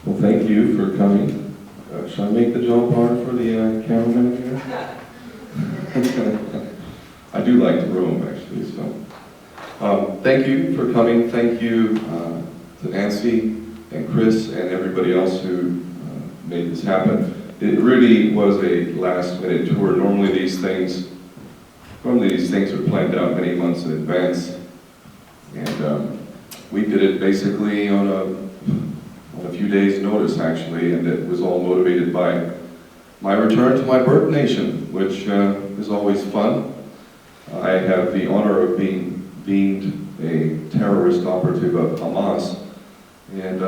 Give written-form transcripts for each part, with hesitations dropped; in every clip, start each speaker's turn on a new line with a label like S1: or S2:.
S1: Well, thank you for coming. Should I make the job hard for the cameraman here? I do like the room, actually, so. Thank you for coming. Thank you to Nancy and Chris and everybody else who made this happen. It really was a last-minute tour. Normally these things are planned out many months in advance. And we did it basically on a few days' notice, actually, and it was all motivated by my return to my birth nation, which is always fun. I have the honor of being deemed a terrorist operative of Hamas, and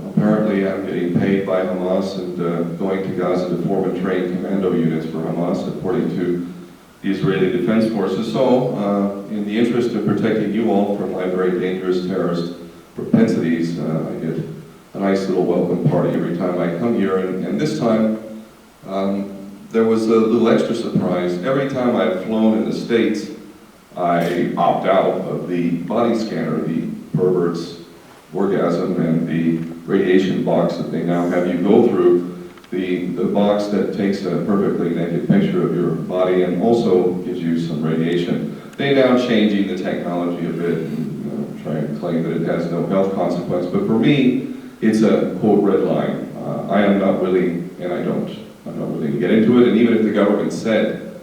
S1: apparently I'm getting paid by Hamas and going to Gaza to form and train commando units for Hamas, according to the Israeli Defense Forces. So, in the interest of protecting you all from my very dangerous terrorist propensities, I get a nice little welcome party every time I come here, and this time there was a little extra surprise. Every time I've flown in the States, I opt out of the body scanner, the pervert's orgasm, and the radiation box that they now have you go through. The box that takes a perfectly naked picture of your body and also gives you some radiation. They're now changing the technology a bit and trying to claim that it has no health consequence, but for me, it's a quote red line. I am not willing, and I'm not willing to get into it, and even if the government said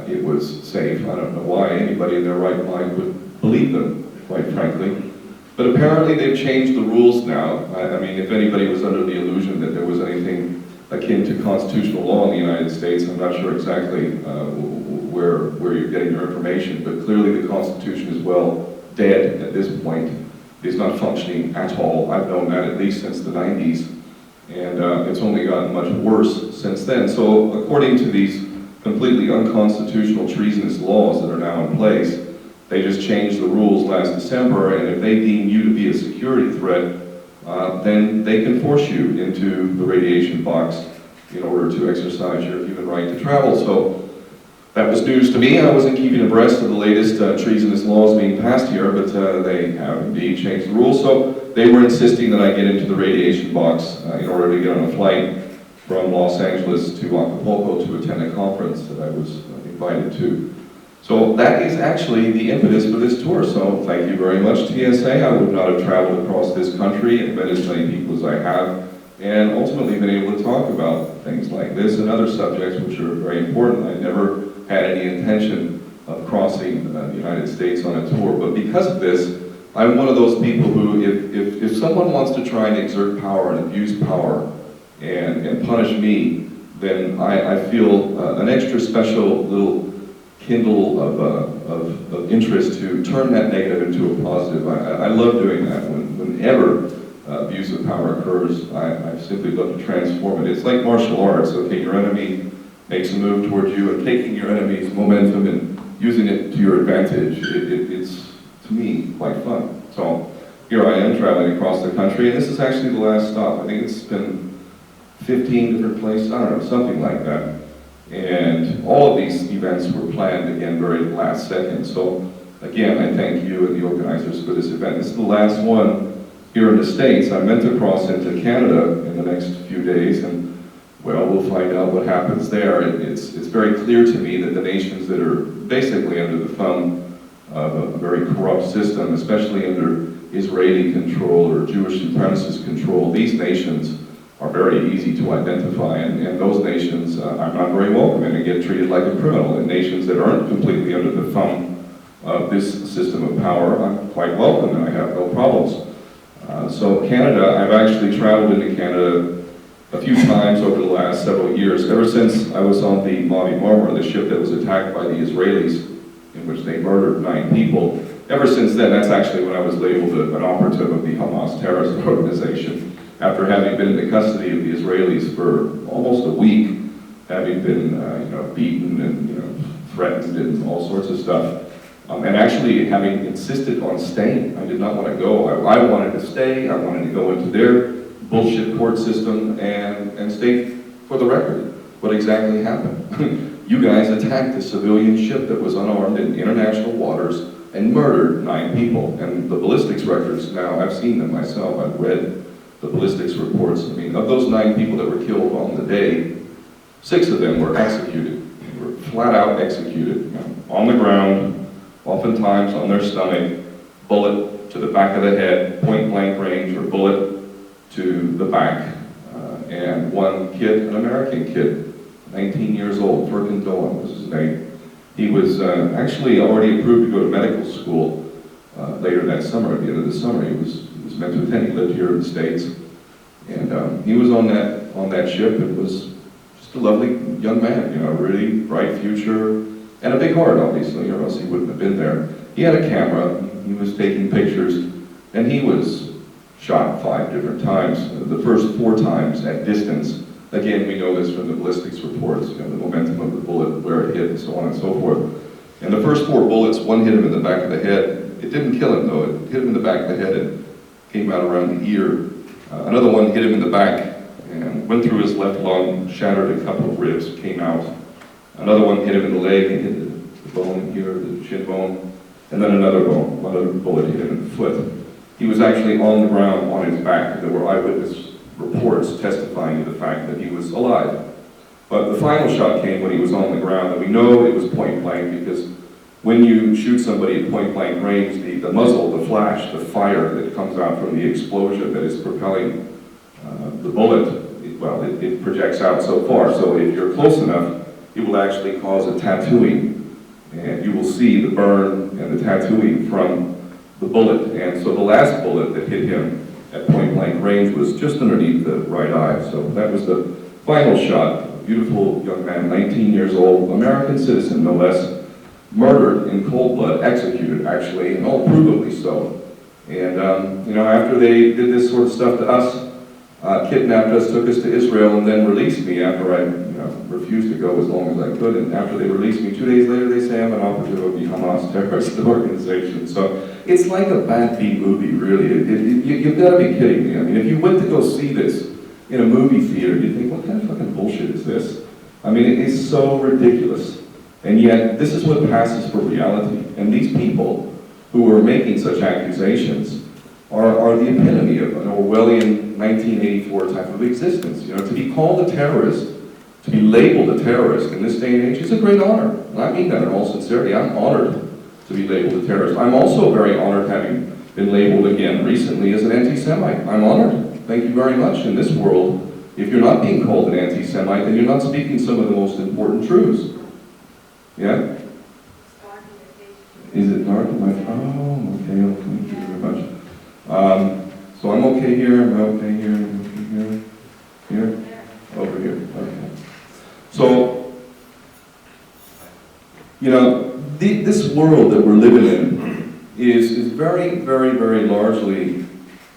S1: it was safe, I don't know why anybody in their right mind would believe them, quite frankly. But apparently they've changed the rules now. I mean, if anybody was under the illusion that there was anything akin to constitutional law in the United States, I'm not sure exactly where you're getting your information, but clearly the Constitution is well dead at this point. It's not functioning at all. I've known that at least since the 90s, and it's only gotten much worse since then. So according to these completely unconstitutional, treasonous laws that are now in place, they just changed the rules last December, and if they deem you to be a security threat, then they can force you into the radiation box in order to exercise your human right to travel. So that was news to me. I wasn't keeping abreast of the latest treasonous laws being passed here, but they have indeed changed the rules. So they were insisting that I get into the radiation box in order to get on a flight from Los Angeles to Acapulco to attend a conference that I was invited to. So that is actually the impetus for this tour. So thank you very much, TSA. I would not have traveled across this country and met as many people as I have, and ultimately been able to talk about things like this and other subjects which are very important. I never had any intention of crossing the United States on a tour, but because of this, I'm one of those people who, if someone wants to try and exert power and abuse power and punish me, then I feel an extra special little kindle of interest to turn that negative into a positive. I love doing that. Whenever abuse of power occurs, I simply love to transform it. It's like martial arts. Okay, your enemy makes a move towards you, and taking your enemy's momentum and using it to your advantage, it's, to me, quite fun. So here I am traveling across the country, and this is actually the last stop. I think it's been 15 different places, I don't know, something like that. And all of these events were planned, again, very last second. So again, I thank you and the organizers for this event. This is the last one here in the States. I meant to cross into Canada in the next few days, and well, we'll find out what happens there. It's very clear to me that the nations that are basically under the thumb of a very corrupt system, especially under Israeli control or Jewish supremacist control, these nations are very easy to identify, and those nations I'm not very welcome in and get treated like a criminal. And nations that aren't completely under the thumb of this system of power, I'm quite welcome and I have no problems. So Canada, I've actually traveled into Canada a few times over the last several years, ever since I was on the Mavi Marmara, the ship that was attacked by the Israelis, in which they murdered 9 people. Ever since then, that's actually when I was labeled an operative of the Hamas terrorist organization, after having been in the custody of the Israelis for almost a week, having been beaten and threatened and all sorts of stuff. And actually having insisted on staying. I did not want to go. I wanted to stay. I wanted to go into their bullshit court system and state for the record what exactly happened. You guys attacked a civilian ship that was unarmed in international waters and murdered 9 people. And the ballistics records now, I've seen them myself. I've read the ballistics reports. I mean, of those 9 people that were killed on the day, 6 of them were executed. They were flat out executed, you know, on the ground, oftentimes on their stomach, bullet to the back of the head, point blank range, or bullet to the back. And one kid, an American kid, 19 years old, Furkan Doan was his name. He was actually already approved to go to medical school later that summer, at the end of the summer. He was meant to attend. He lived here in the States. And he was on that ship. It was just a lovely young man, you know, really bright future, and a big heart, obviously, or else he wouldn't have been there. He had a camera, he was taking pictures, and he was shot 5 different times. The first 4 times at distance. Again, we know this from the ballistics reports, you know, the momentum of the bullet, where it hit, and so on and so forth. And the first 4 bullets, one hit him in the back of the head. It didn't kill him, though. It hit him in the back of the head and came out around the ear. Another one hit him in the back and went through his left lung, shattered a couple of ribs, came out. Another one hit him in the leg and hit the bone here, the shin bone. And then another bullet hit him in the foot. He was actually on the ground on his back. There were eyewitness reports testifying to the fact that he was alive. But the final shot came when he was on the ground, and we know it was point blank because when you shoot somebody at point blank range, the muzzle, the flash, the fire that comes out from the explosion that is propelling the bullet, it projects out so far. So if you're close enough, it will actually cause a tattooing, and you will see the burn and the tattooing from the bullet. And so the last bullet that hit him at point blank range was just underneath the right eye. So that was the final shot. A beautiful young man, 19 years old, American citizen no less, murdered in cold blood, executed actually, and all provably so. And you know, after they did this sort of stuff to us, kidnapped us, took us to Israel, and then released me after I refused to go as long as I could. And after they released me, 2 days later, they say I'm an operative of the Hamas terrorist organization. So it's like a bad B movie, really. You've got to be kidding me. I mean, if you went to go see this in a movie theater, you'd think, what kind of fucking bullshit is this? I mean, it is so ridiculous. And yet, this is what passes for reality. And these people who are making such accusations are the epitome of an Orwellian 1984 type of existence. You know, to be called a terrorist, to be labeled a terrorist in this day and age is a great honor. And I mean that in all sincerity. I'm honored to be labeled a terrorist. I'm also very honored having been labeled again recently as an anti-Semite. I'm honored. Thank you very much. In this world, if you're not being called an anti-Semite, then you're not speaking some of the most important truths. Yeah? Is it dark? Oh, okay. Oh, thank you very much. So I'm okay here, I'm okay here, I'm okay here, here, over here. Okay. So, you know, this world that we're living in is very, very, very largely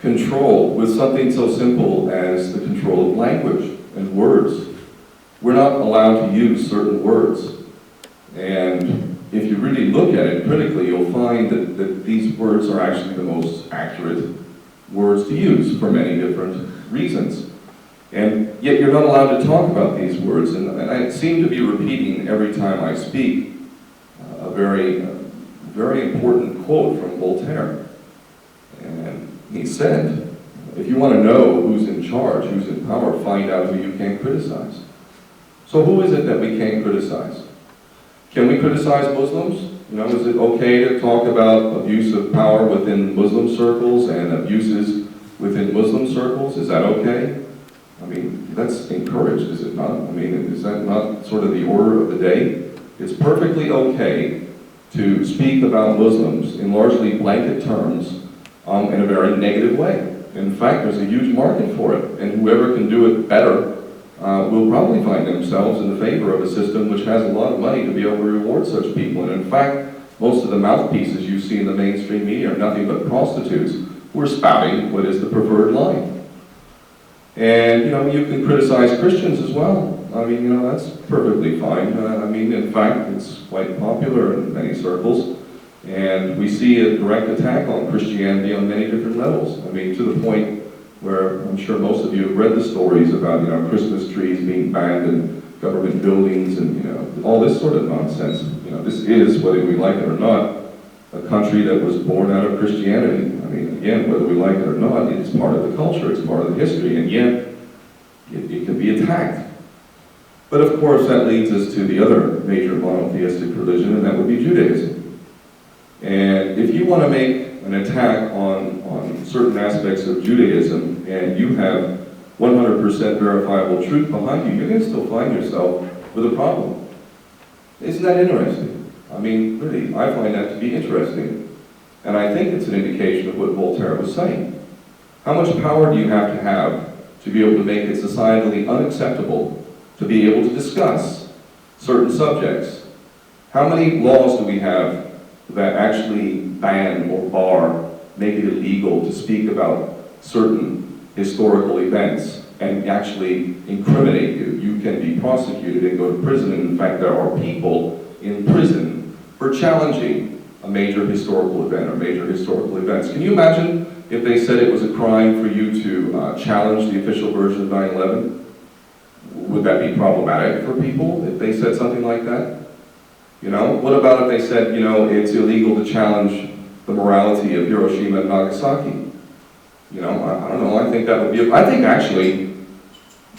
S1: controlled with something so simple as the control of language and words. We're not allowed to use certain words. And if you really look at it critically, you'll find that these words are actually the most accurate words to use for many different reasons. And yet you're not allowed to talk about these words. And I seem to be repeating every time I speak a very, very important quote from Voltaire. And he said, if you want to know who's in charge, who's in power, find out who you can't criticize. So who is it that we can't criticize? Can we criticize Muslims? You know, is it okay to talk about abuse of power within Muslim circles and abuses within Muslim circles? Is that okay? I mean, that's encouraged, is it not? I mean, is that not sort of the order of the day? It's perfectly okay to speak about Muslims in largely blanket terms in a very negative way. In fact, there's a huge market for it, and whoever can do it better will probably find themselves in the favor of a system which has a lot of money to be able to reward such people. And in fact, most of the mouthpieces you see in the mainstream media are nothing but prostitutes who are spouting what is the preferred line. And, you know, you can criticize Christians as well. I mean, you know, that's perfectly fine. I mean, in fact, it's quite popular in many circles. And we see a direct attack on Christianity on many different levels. I mean, to the point where I'm sure most of you have read the stories about, you know, Christmas trees being banned in government buildings and, you know, all this sort of nonsense. You know, this is, whether we like it or not, a country that was born out of Christianity. I mean, Again, whether we like it or not, it's part of the culture, it's part of the history, and yet it can be attacked. But of course, that leads us to the other major monotheistic religion, and that would be Judaism. And if you want to make an attack on certain aspects of Judaism, and you have 100% verifiable truth behind you, you're going to still find yourself with a problem. Isn't that interesting? I mean, really, I find that to be interesting. And I think it's an indication of what Voltaire was saying. How much power do you have to be able to make it societally unacceptable to be able to discuss certain subjects? How many laws do we have that actually ban or bar, make it illegal to speak about certain historical events and actually incriminate you? You can be prosecuted and go to prison. And in fact, there are people in prison for challenging a major historical event or major historical events. Can you imagine if they said it was a crime for you to challenge the official version of 9/11? Would that be problematic for people if they said something like that? You know, what about if they said, you know, it's illegal to challenge the morality of Hiroshima and Nagasaki? You know, I don't know, I think that would be, I think actually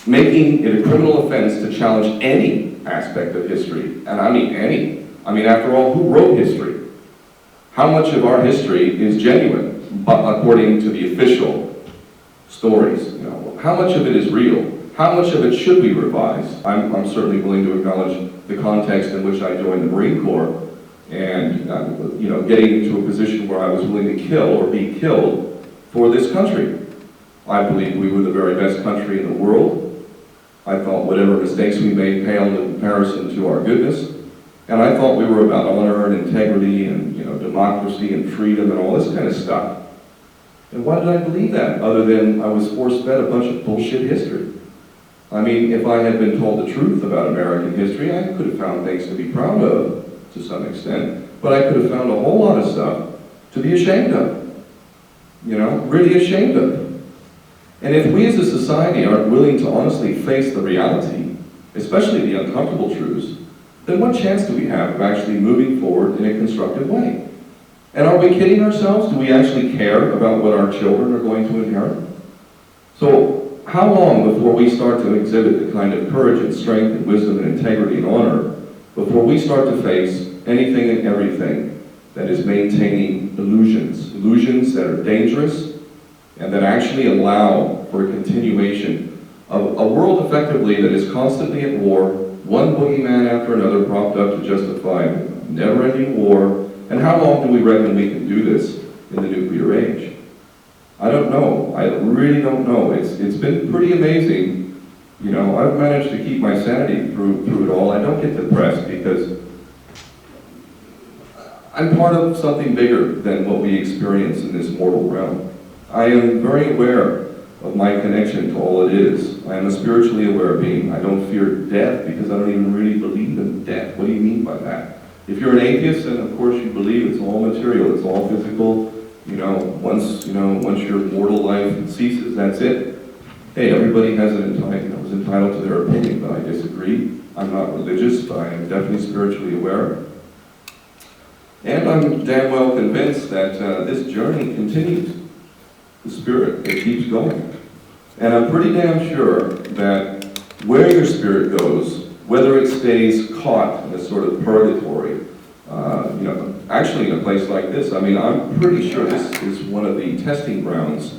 S1: making it a criminal offense to challenge any aspect of history, and I mean any. I mean, after all, who wrote history? How much of our history is genuine, according to the official stories? You know, how much of it is real? How much of it should we revise? I'm certainly willing to acknowledge the context in which I joined the Marine Corps, and you know, getting into a position where I was willing to kill or be killed for this country. I believe we were the very best country in the world. I thought whatever mistakes we made paled in comparison to our goodness. And I thought we were about honor and integrity and, you know, democracy and freedom and all this kind of stuff. And why did I believe that, other than I was force-fed a bunch of bullshit history? I mean, if I had been told the truth about American history, I could have found things to be proud of, to some extent, but I could have found a whole lot of stuff to be ashamed of. You know, really ashamed of. And if we as a society aren't willing to honestly face the reality, especially the uncomfortable truths, then what chance do we have of actually moving forward in a constructive way? And are we kidding ourselves? Do we actually care about what our children are going to inherit? So how long before we start to exhibit the kind of courage and strength and wisdom and integrity and honor before we start to face anything and everything that is maintaining illusions that are dangerous and that actually allow for a continuation of a world effectively that is constantly at war, one boogeyman after another propped up to justify never-ending war? And how long do we reckon we can do this in the nuclear age? I don't know. I really don't know. It's been pretty amazing. You know, I've managed to keep my sanity through it all. I don't get depressed because I'm part of something bigger than what we experience in this mortal realm. I am very aware of my connection to all it is. I am a spiritually aware being. I don't fear death because I don't even really believe in death. What do you mean by that? If you're an atheist, then of course you believe it's all material, it's all physical. Once your mortal life ceases, that's it. Hey, everybody has is entitled to their opinion, but I disagree. I'm not religious, but I am definitely spiritually aware. And I'm damn well convinced that this journey continues. The spirit, it keeps going. And I'm pretty damn sure that where your spirit goes, whether it stays caught in a sort of purgatory, actually in a place like this, I mean, I'm pretty sure this is one of the testing grounds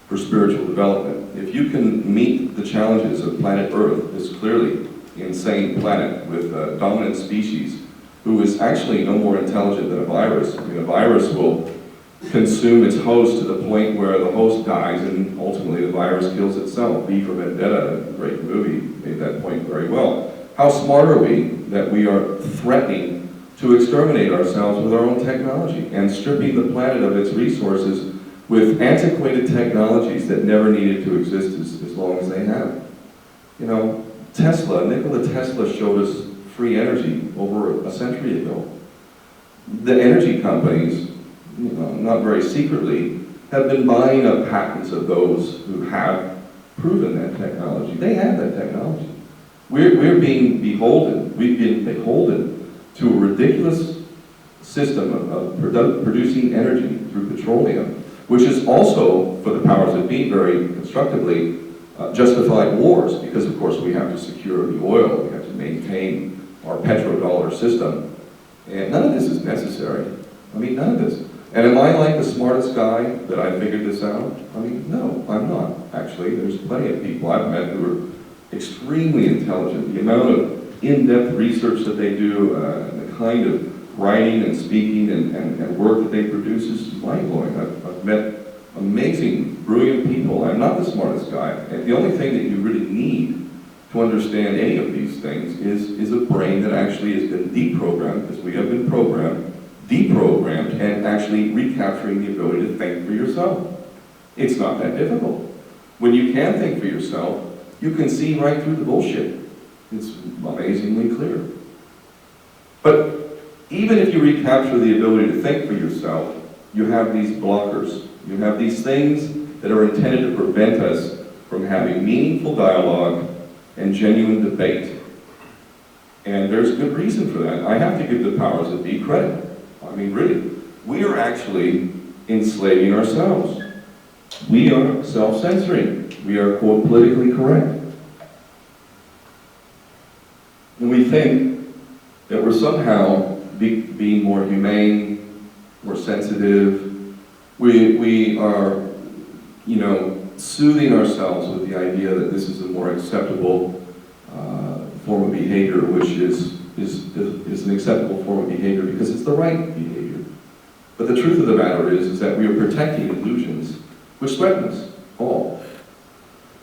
S1: for spiritual development. If you can meet the challenges of planet Earth, this clearly insane planet with a dominant species who is actually no more intelligent than a virus. I mean, a virus will consume its host to the point where the host dies and ultimately the virus kills itself. V for Vendetta, a great movie, made that point very well. How smart are we that we are threatening to exterminate ourselves with our own technology and stripping the planet of its resources with antiquated technologies that never needed to exist as long as they have? You know, Nikola Tesla showed us free energy over a century ago. The energy companies, not very secretly, have been buying up patents of those who have proven that technology. They have that technology. We're being beholden. We've been beholden to a ridiculous system of producing energy through petroleum, which is also, for the powers that be, very constructively, justified wars, because of course we have to secure the oil, we have to maintain our petrodollar system, and none of this is necessary. I mean, none of this. And am I like the smartest guy that I figured this out? I mean, no, I'm not, actually. There's plenty of people I've met who are extremely intelligent. The amount of in-depth research that they do, the kind of writing and speaking and work that they produce is mind-blowing. I've met amazing, brilliant people. I'm not the smartest guy. And the only thing that you really need to understand any of these things is a brain that actually has been deprogrammed, because we have been deprogrammed, and actually recapturing the ability to think for yourself. It's not that difficult. When you can think for yourself, you can see right through the bullshit. It's amazingly clear. But even if you recapture the ability to think for yourself, you have these blockers. You have these things that are intended to prevent us from having meaningful dialogue and genuine debate. And there's good reason for that. I have to give the powers that be credit. I mean, really, we are actually enslaving ourselves. We are self-censoring. We are, quote, politically correct. And we think that we're somehow being more humane, more sensitive. We are, soothing ourselves with the idea that this is a more acceptable form of behavior, which is an acceptable form of behavior because it's the right behavior. But the truth of the matter is that we are protecting illusions which threaten us all.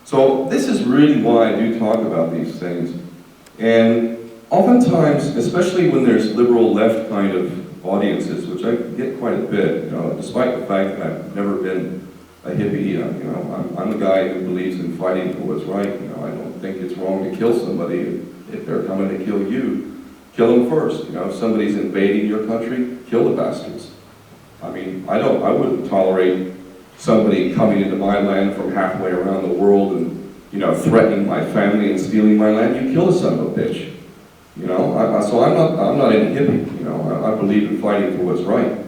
S1: So this is really why I do talk about these things. And oftentimes, especially when there's liberal left kind of audiences, which I get quite a bit, despite the fact that I've never been a hippie, I'm a guy who believes in fighting for what's right. I don't think it's wrong to kill somebody. If they're coming to kill you, kill them first. If somebody's invading your country, kill the bastards. I mean, I wouldn't tolerate somebody coming into my land from halfway around the world and, threatening my family and stealing my land. You kill the son of a bitch. So I'm not any hippie. I believe in fighting for what's right.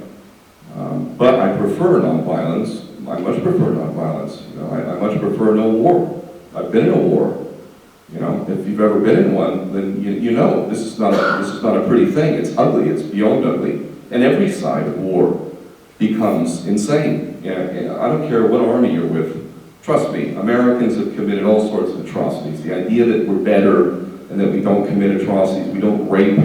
S1: But I prefer nonviolence. I much prefer nonviolence. I much prefer no war. I've been in a war. If you've ever been in one, then you know this is not a pretty thing. It's ugly. It's beyond ugly. And every side of war becomes insane. I don't care what army you're with. Trust me, Americans have committed all sorts of atrocities. The idea that we're better and that we don't commit atrocities, we don't rape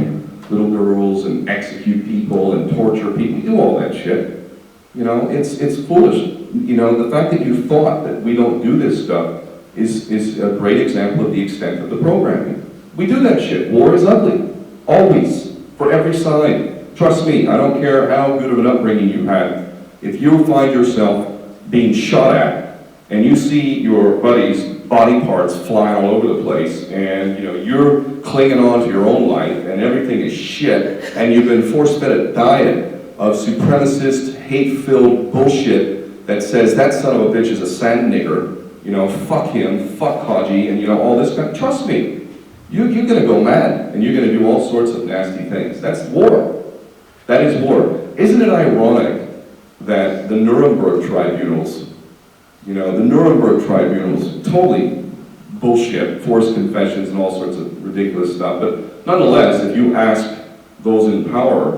S1: little girls and execute people and torture people, we do all that shit. It's foolish. The fact that you thought that we don't do this stuff is a great example of the extent of the programming. We do that shit. War is ugly. Always. For every side. Trust me, I don't care how good of an upbringing you had. If you find yourself being shot at and you see your buddy's body parts flying all over the place and you're clinging on to your own life and everything is shit and you've been force-fed a diet of supremacist, hate-filled bullshit that says that son of a bitch is a sand nigger, fuck him, fuck Haji, and all this kind. Trust me, you're gonna go mad and you're gonna do all sorts of nasty things. That's war. That is war. Isn't it ironic that the Nuremberg tribunals, totally bullshit, forced confessions and all sorts of ridiculous stuff, but nonetheless, if you ask those in power,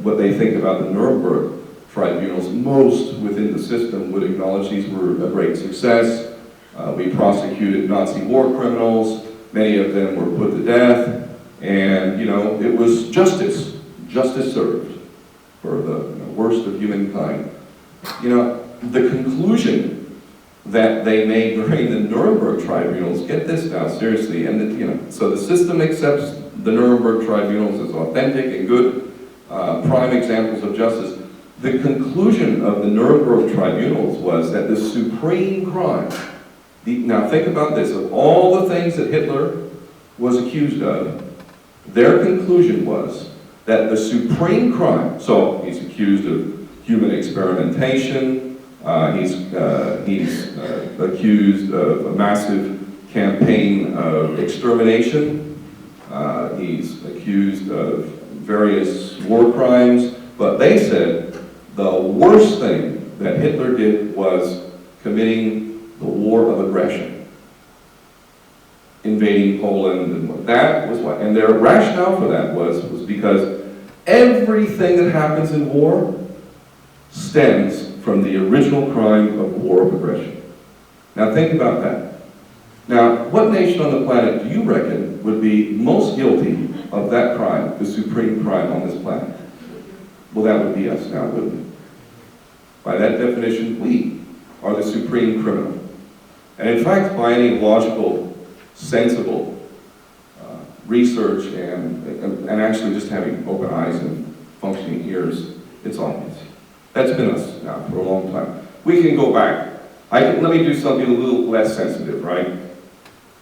S1: what they think about the Nuremberg tribunals, most within the system would acknowledge these were a great success. We prosecuted Nazi war criminals, many of them were put to death, and it was justice served for the worst of humankind. The conclusion that they made during the Nuremberg tribunals, get this now, seriously, and so the system accepts the Nuremberg tribunals as authentic and good, prime examples of justice. The conclusion of the Nuremberg tribunals was that the supreme crime, now think about this, of all the things that Hitler was accused of, their conclusion was that the supreme crime, so he's accused of human experimentation, he's accused of a massive campaign of extermination, he's accused of various war crimes, but they said the worst thing that Hitler did was committing the war of aggression, invading Poland, and that was what, and their rationale for that was because everything that happens in war stems from the original crime of war of aggression. Now think about that. Now, what nation on the planet do you reckon would be most guilty of that crime, the supreme crime on this planet? Well, that would be us now, wouldn't it? By that definition, we are the supreme criminal. And in fact, by any logical, sensible research and actually just having open eyes and functioning ears, it's obvious. That's been us now for a long time. We can go back. Let me do something a little less sensitive, right?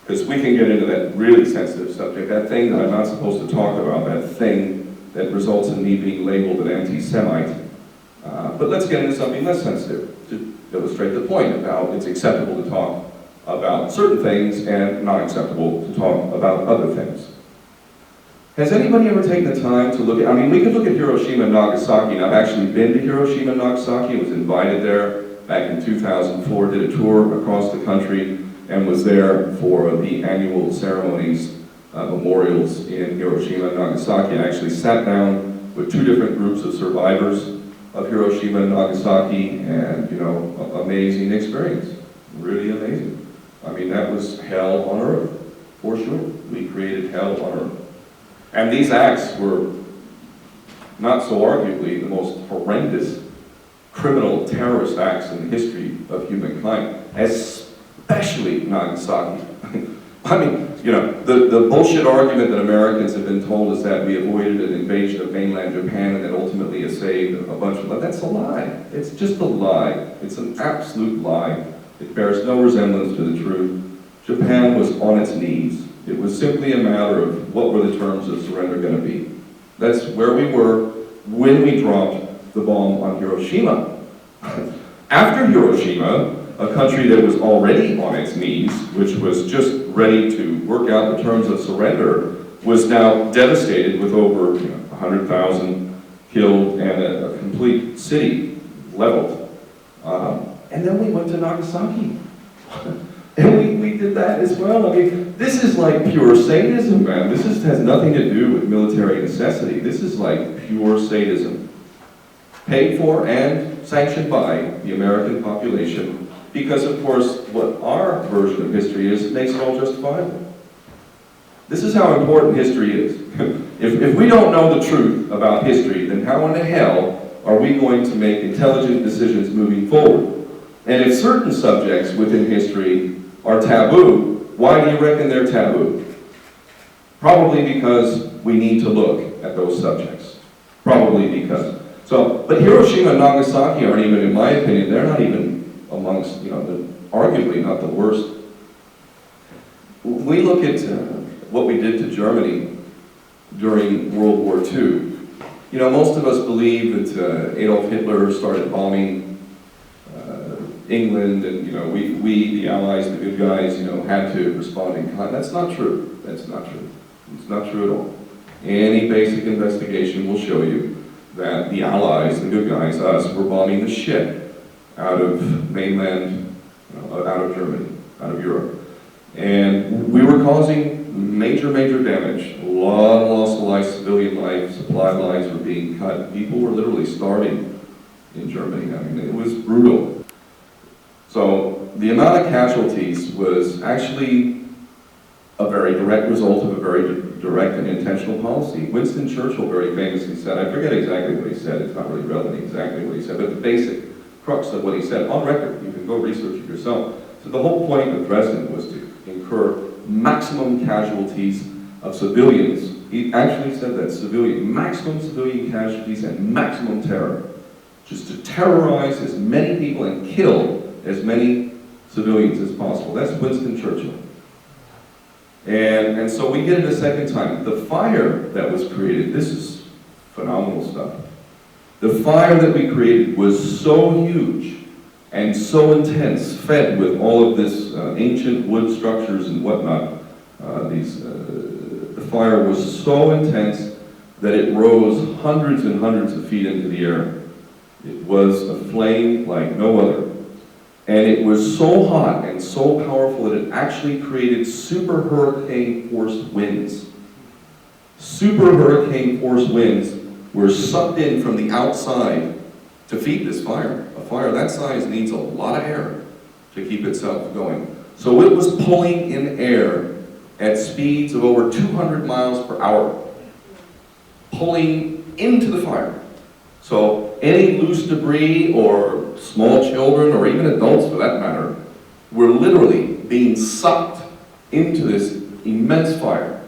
S1: Because we can get into that really sensitive subject, that thing that I'm not supposed to talk about, that thing that results in me being labeled an anti-Semite. But let's get into something less sensitive to illustrate the point of how it's acceptable to talk about certain things and not acceptable to talk about other things. Has anybody ever taken the time to look at, I mean, we could look at Hiroshima and Nagasaki, and I've actually been to Hiroshima and Nagasaki, was invited there back in 2004, did a tour across the country, and was there for the annual ceremonies, memorials in Hiroshima and Nagasaki. I actually sat down with two different groups of survivors of Hiroshima and Nagasaki, and, you know, amazing experience, really amazing. I mean, that was hell on earth, for sure. We created hell on earth. And these acts were not so arguably the most horrendous criminal terrorist acts in the history of humankind, especially Nagasaki. I mean, you know, the bullshit argument that Americans have been told is that we avoided an invasion of mainland Japan and that ultimately it saved a bunch of, that's a lie. It's just a lie. It's an absolute lie. It bears no resemblance to the truth. Japan was on its knees. It was simply a matter of what were the terms of surrender going to be. That's where we were when we dropped the bomb on Hiroshima. After Hiroshima, a country that was already on its knees, which was just ready to work out the terms of surrender, was now devastated with over 100,000 killed and a complete city leveled. And then we went to Nagasaki. And we did that as well. I mean, this is like pure sadism, man. This has nothing to do with military necessity. This is like pure sadism. Paid for and sanctioned by the American population, because of course, what our version of history is, it makes it all justifiable. This is how important history is. If we don't know the truth about history, then how in the hell are we going to make intelligent decisions moving forward? And if certain subjects within history are taboo, why do you reckon they're taboo? Probably because we need to look at those subjects. Probably because. But Hiroshima and Nagasaki aren't even, in my opinion, they're not even amongst, arguably not the worst. We look at what we did to Germany during World War II. Most of us believe that Adolf Hitler started bombing England, and we, the Allies, the good guys, had to respond in kind. That's not true. That's not true. It's not true at all. Any basic investigation will show you that the Allies, the good guys, us, were bombing the shit out of mainland, out of Germany, out of Europe. And we were causing major, major damage. A lot of loss of life, civilian life, supply lines were being cut. People were literally starving in Germany. I mean, it was brutal. So the amount of casualties was actually a very direct result of a very direct and intentional policy. Winston Churchill very famously said, I forget exactly what he said, it's not really relevant exactly what he said, but the basic crux of what he said, on record, you can go research it yourself. So the whole point of Dresden was to incur maximum casualties of civilians. He actually said that, maximum civilian casualties and maximum terror. Just to terrorize as many people and kill as many civilians as possible. That's Winston Churchill. And so we get it a second time. The fire that was created, this is phenomenal stuff. The fire that we created was so huge and so intense, fed with all of this ancient wood structures and whatnot. The fire was so intense that it rose hundreds and hundreds of feet into the air. It was a flame like no other. And it was so hot and so powerful that it actually created super hurricane force winds. Super hurricane force winds were sucked in from the outside to feed this fire. A fire that size needs a lot of air to keep itself going. So it was pulling in air at speeds of over 200 miles per hour, pulling into the fire. So any loose debris or small children or even adults for that matter were literally being sucked into this immense fire.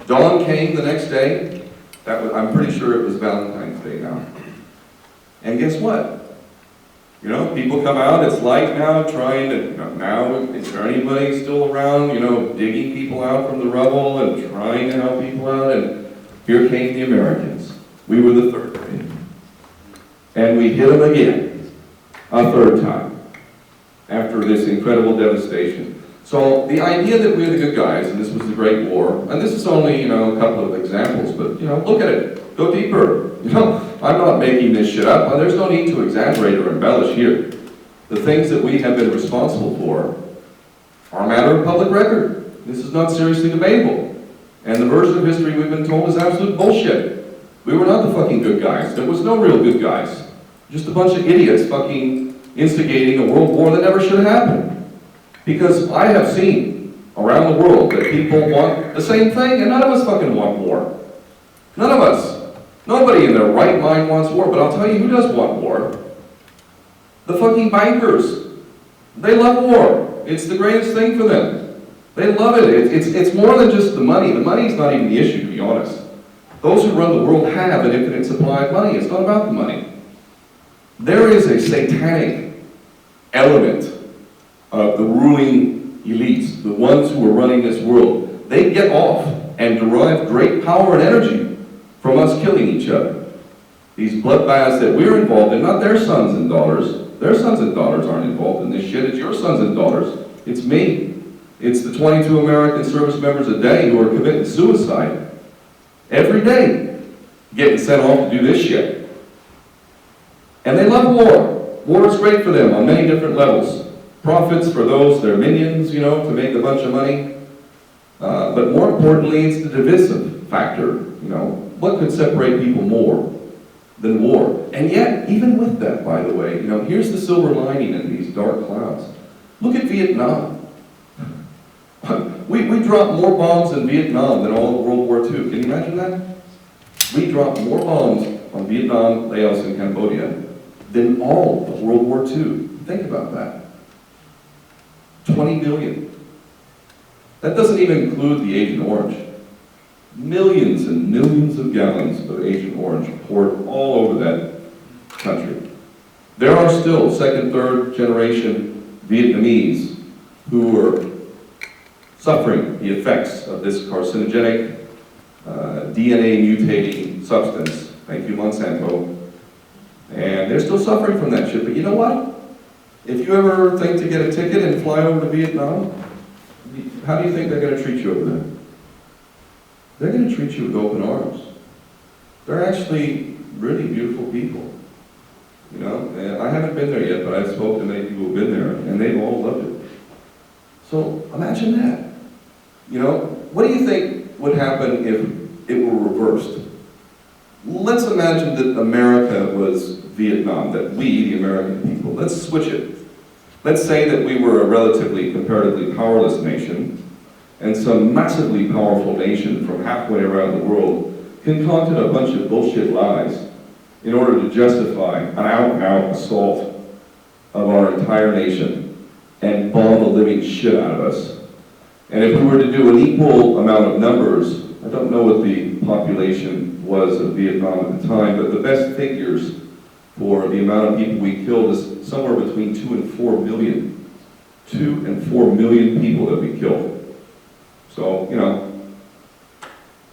S1: Dawn came the next day. I'm pretty sure it was Valentine's Day now. And guess what? You know, people come out, it's light now, trying to, now, is there anybody still around, digging people out from the rubble and trying to help people out? And here came the Americans. We were the third wave. And we hit them again, a third time, after this incredible devastation. So the idea that we're the good guys, and this was the Great War, and this is only, a couple of examples, but, look at it, go deeper. I'm not making this shit up. There's no need to exaggerate or embellish here. The things that we have been responsible for are a matter of public record. This is not seriously debatable. And the version of history we've been told is absolute bullshit. We were not the fucking good guys. There was no real good guys. Just a bunch of idiots fucking instigating a world war that never should have happened. Because I have seen around the world that people want the same thing, and none of us fucking want war. None of us. Nobody in their right mind wants war, but I'll tell you who does want war. The fucking bankers. They love war. It's the greatest thing for them. They love it. It's more than just the money. The money's not even the issue, to be honest. Those who run the world have an infinite supply of money. It's not about the money. There is a satanic element of the ruling elites, the ones who are running this world. They get off and derive great power and energy from us killing each other. These bloodbaths that we're involved in, not their sons and daughters. Their sons and daughters aren't involved in this shit. It's your sons and daughters. It's me. It's the 22 American service members a day who are committing suicide every day, getting sent off to do this shit. And they love war. War is great for them on many different levels. Profits for those, their minions, to make a bunch of money. But more importantly, it's the divisive factor, What could separate people more than war? And yet, even with that, by the way, here's the silver lining in these dark clouds. Look at Vietnam. We dropped more bombs in Vietnam than all of World War II. Can you imagine that? We dropped more bombs on Vietnam, Laos, and Cambodia than all of World War II. Think about that. 20 million. That doesn't even include the Agent Orange. Millions and millions of gallons of Agent Orange poured all over that country. There are still second, third generation Vietnamese who are suffering the effects of this carcinogenic, DNA mutating substance. Thank you, Monsanto. And they're still suffering from that shit. But you know what? If you ever think to get a ticket and fly over to Vietnam, how do you think they're going to treat you over there? They're going to treat you with open arms. They're actually really beautiful people. And I haven't been there yet, but I've spoken to many people who've been there, and they've all loved it. So imagine that. What do you think would happen if it were reversed? Let's imagine that America was Vietnam, that we, the American people, let's switch it. Let's say that we were a relatively, comparatively powerless nation, and some massively powerful nation from halfway around the world concocted a bunch of bullshit lies in order to justify an out-and-out assault of our entire nation and bomb the living shit out of us. And if we were to do an equal amount of numbers, I don't know what the population was of Vietnam at the time, but the best figures for the amount of people we killed is somewhere between 2 and 4 million. 2 and 4 million people that we killed. So,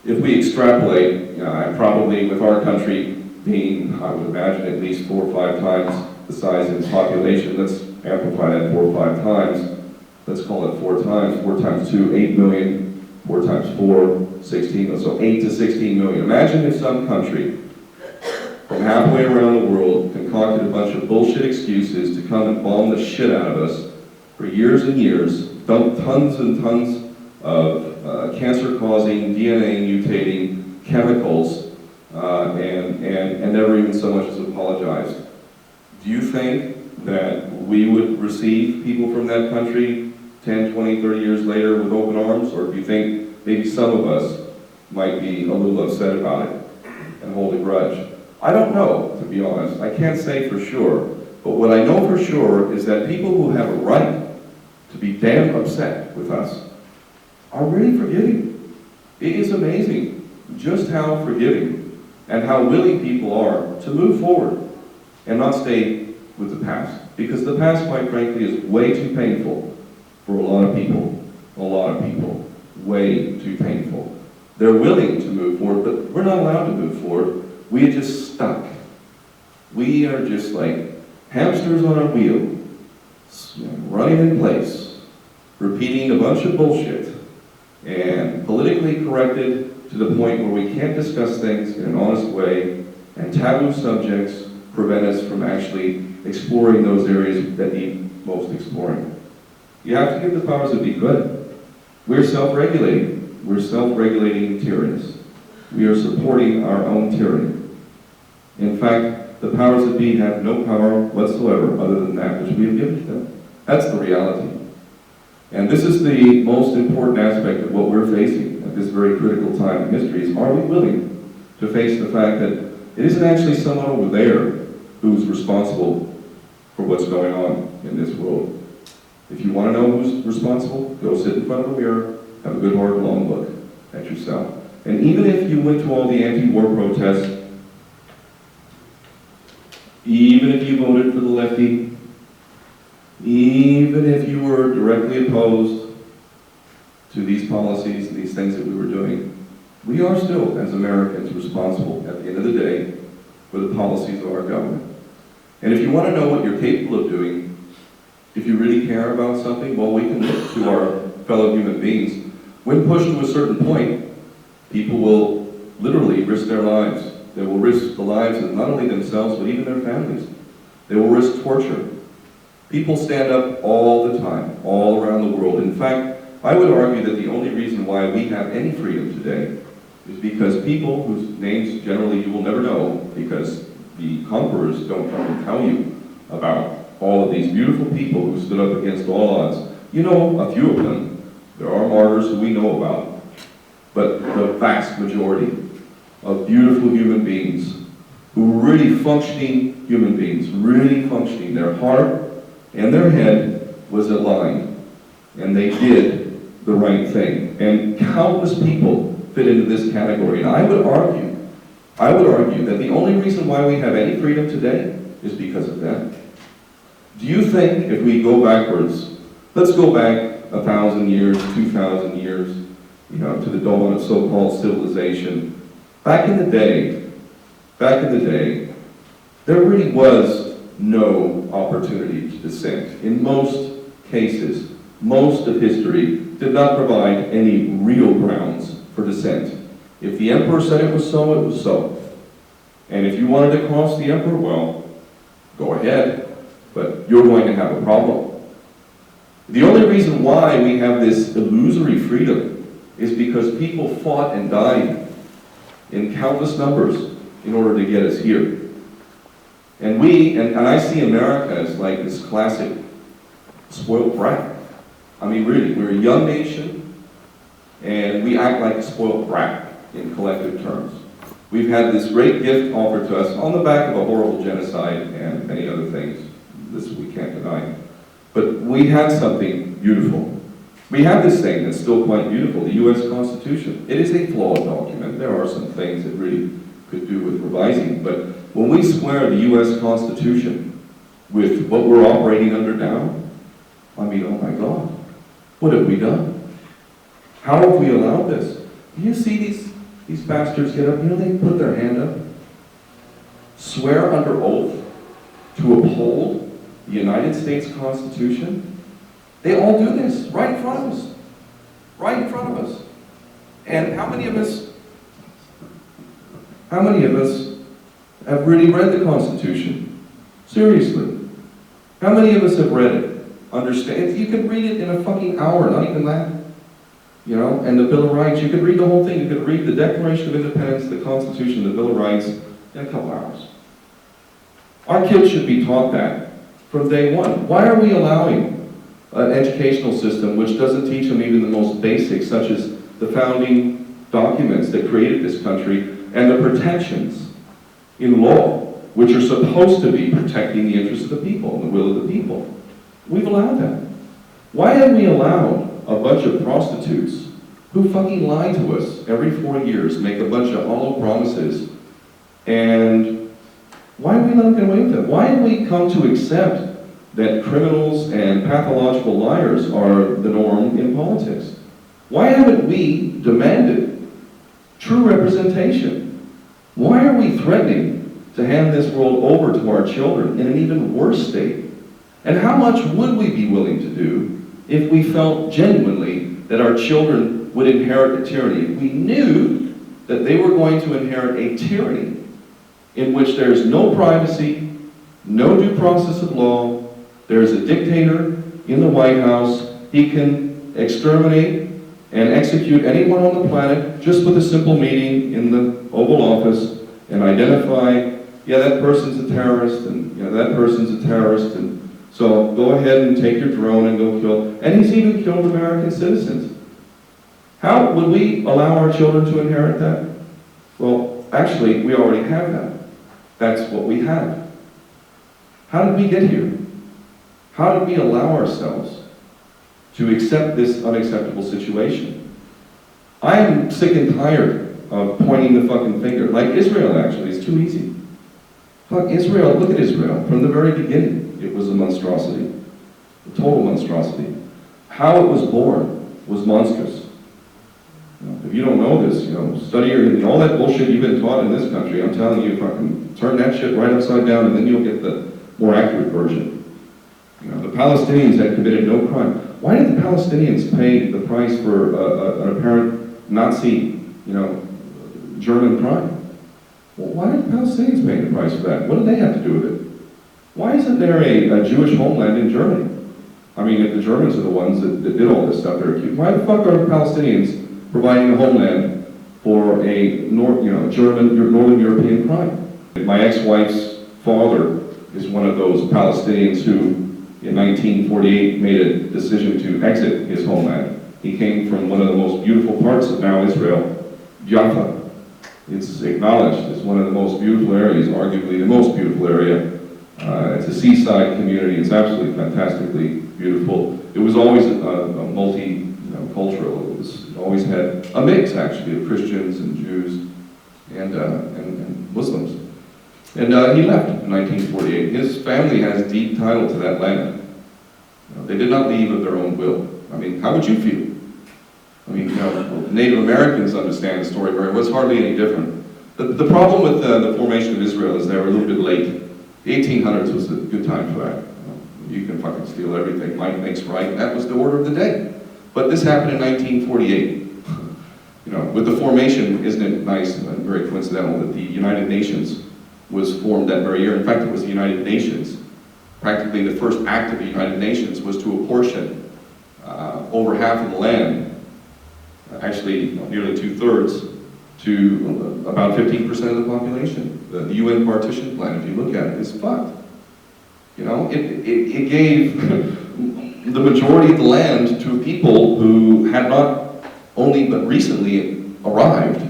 S1: if we extrapolate, probably with our country being, I would imagine, at least 4 or 5 times the size of its population, let's amplify that 4 or 5 times. Let's call it 4 times. 4 times 2, 8 million. 4 times 4, 16. So 8 to 16 million. Imagine if some country, for from halfway around the world concocted a bunch of bullshit excuses to come and bomb the shit out of us for years and years, dumped tons and tons of cancer-causing, DNA-mutating chemicals, and never even so much as apologized. Do you think that we would receive people from that country 10, 20, 30 years later with open arms? Or do you think maybe some of us might be a little upset about it and hold a grudge? I don't know, to be honest. I can't say for sure. But what I know for sure is that people who have a right to be damn upset with us are really forgiving. It is amazing just how forgiving and how willing people are to move forward and not stay with the past. Because the past, quite frankly, is way too painful for a lot of people. A lot of people. Way too painful. They're willing to move forward, but we're not allowed to move forward. We are just stuck. We are just like hamsters on a wheel, running in place, repeating a bunch of bullshit, and politically corrected to the point where we can't discuss things in an honest way, and taboo subjects prevent us from actually exploring those areas that need most exploring. You have to give the powers that be good. We're self-regulating. We're self-regulating tyrannies. We are supporting our own tyranny. In fact, the powers that be have no power whatsoever other than that which we have given to them. That's the reality. And this is the most important aspect of what we're facing at this very critical time in history is, are we willing to face the fact that it isn't actually someone over there who's responsible for what's going on in this world? If you want to know who's responsible, go sit in front of a mirror, have a good hard long look at yourself. And even if you went to all the anti-war protests, even if you voted for the lefty, even if you were directly opposed to these policies and these things that we were doing, we are still, as Americans, responsible at the end of the day for the policies of our government. And if you want to know what you're capable of doing, if you really care about something, well, we can look to our fellow human beings. When pushed to a certain point, people will literally risk their lives. They will risk the lives of not only themselves, but even their families. They will risk torture. People stand up all the time, all around the world. In fact, I would argue that the only reason why we have any freedom today is because people whose names generally you will never know, because the conquerors don't come and tell you about all of these beautiful people who stood up against all odds. You know a few of them. There are martyrs who we know about. But the vast majority of beautiful human beings who were really functioning human beings, really functioning, their heart and their head was aligned, and they did the right thing. And countless people fit into this category. And I would argue that the only reason why we have any freedom today is because of that. Do you think if we go backwards, let's go back 1,000 years, 2,000 years, to the dawn of so-called civilization. Back in the day, there really was no opportunity to dissent. In most cases, most of history did not provide any real grounds for dissent. If the emperor said it was so, it was so. And if you wanted to cross the emperor, well, go ahead, but you're going to have a problem. The only reason why we have this illusory freedom is because people fought and died in countless numbers in order to get us here. And I see America as like this classic spoiled brat. I mean, really, we're a young nation, and we act like a spoiled brat in collective terms. We've had this great gift offered to us on the back of a horrible genocide and many other things. This we can't deny. But we had something beautiful. We have this thing that's still quite beautiful, the U.S. Constitution. It is a flawed document. There are some things that really could do with revising, but when we square the U.S. Constitution with what we're operating under now, I mean, oh my God, what have we done? How have we allowed this? Do you see these bastards get up? They put their hand up, swear under oath to uphold the United States Constitution. They all do this right in front of us. Right in front of us. And how many of us have really read the Constitution? Seriously. How many of us have read it? Understand? You could read it in a fucking hour, not even that. You know, and the Bill of Rights, you could read the whole thing. You could read the Declaration of Independence, the Constitution, the Bill of Rights in a couple hours. Our kids should be taught that from day one. Why are we allowing an educational system which doesn't teach them even the most basics, such as the founding documents that created this country and the protections in law, which are supposed to be protecting the interests of the people and the will of the people? We've allowed that. Why have we allowed a bunch of prostitutes who fucking lie to us every 4 years, make a bunch of hollow promises, and why have we let them get away with that? Why have we come to accept that criminals and pathological liars are the norm in politics? Why haven't we demanded true representation? Why are we threatening to hand this world over to our children in an even worse state? And how much would we be willing to do if we felt genuinely that our children would inherit a tyranny? If we knew that they were going to inherit a tyranny in which there's no privacy, no due process of law, there's a dictator in the White House, he can exterminate and execute anyone on the planet just with a simple meeting in the Oval Office and identify, yeah, that person's a terrorist, and yeah, that person's a terrorist, and so go ahead and take your drone and go kill. And he's even killed American citizens. How would we allow our children to inherit that? Well, actually, we already have that. That's what we have. How did we get here? How did we allow ourselves to accept this unacceptable situation? I am sick and tired of pointing the fucking finger. Like Israel, actually, it's too easy. Fuck Israel, look at Israel. From the very beginning, it was a monstrosity. A total monstrosity. How it was born was monstrous. If you don't know this, study all that bullshit you've been taught in this country. I'm telling you, fucking turn that shit right upside down and then you'll get the more accurate version. The Palestinians had committed no crime. Why did the Palestinians pay the price for an apparent Nazi, German crime? Well, why did the Palestinians pay the price for that? What did they have to do with it? Why isn't there a Jewish homeland in Germany? I mean, if the Germans are the ones that did all this stuff, they're accused. Why the fuck are the Palestinians providing a homeland for a Northern European crime? My ex-wife's father is one of those Palestinians who, in 1948, made a decision to exit his homeland. He came from one of the most beautiful parts of now Israel, Jaffa. It's acknowledged as one of the most beautiful areas, arguably the most beautiful area. It's a seaside community. It's absolutely fantastically beautiful. It was always a multi-cultural. It always had a mix, actually, of Christians and Jews and Muslims. And he left in 1948. His family has deep title to that land. They did not leave of their own will. I mean, how would you feel? I mean, Native Americans understand the story very well. It's hardly any different. The problem with the formation of Israel is they were a little bit late. The 1800s was a good time for that. You can fucking steal everything. Might makes right. And that was the order of the day. But this happened in 1948. With the formation, isn't it nice and very coincidental that the United Nations was formed that very year? In fact, it was the United Nations. Practically the first act of the United Nations was to apportion over half of the land, actually nearly 2/3, to about 15% of the population. The UN partition plan, if you look at it, is fucked. It gave the majority of the land to people who had not only but recently arrived,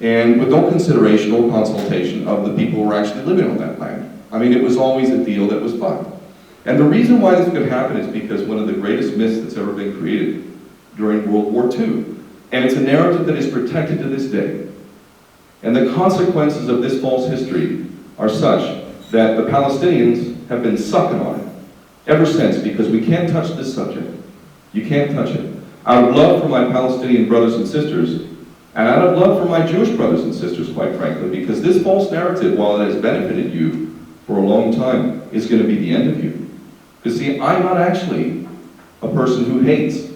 S1: and with no consideration or consultation of the people who were actually living on that land. I mean, it was always a deal that was fucked. And the reason why this could happen is because one of the greatest myths that's ever been created during World War II, and it's a narrative that is protected to this day. And the consequences of this false history are such that the Palestinians have been sucking on it ever since, because we can't touch this subject. You can't touch it. I would love for my Palestinian brothers and sisters, and I would love for my Jewish brothers and sisters, quite frankly, because this false narrative, while it has benefited you for a long time, is going to be the end of you. Because see, I'm not actually a person who hates.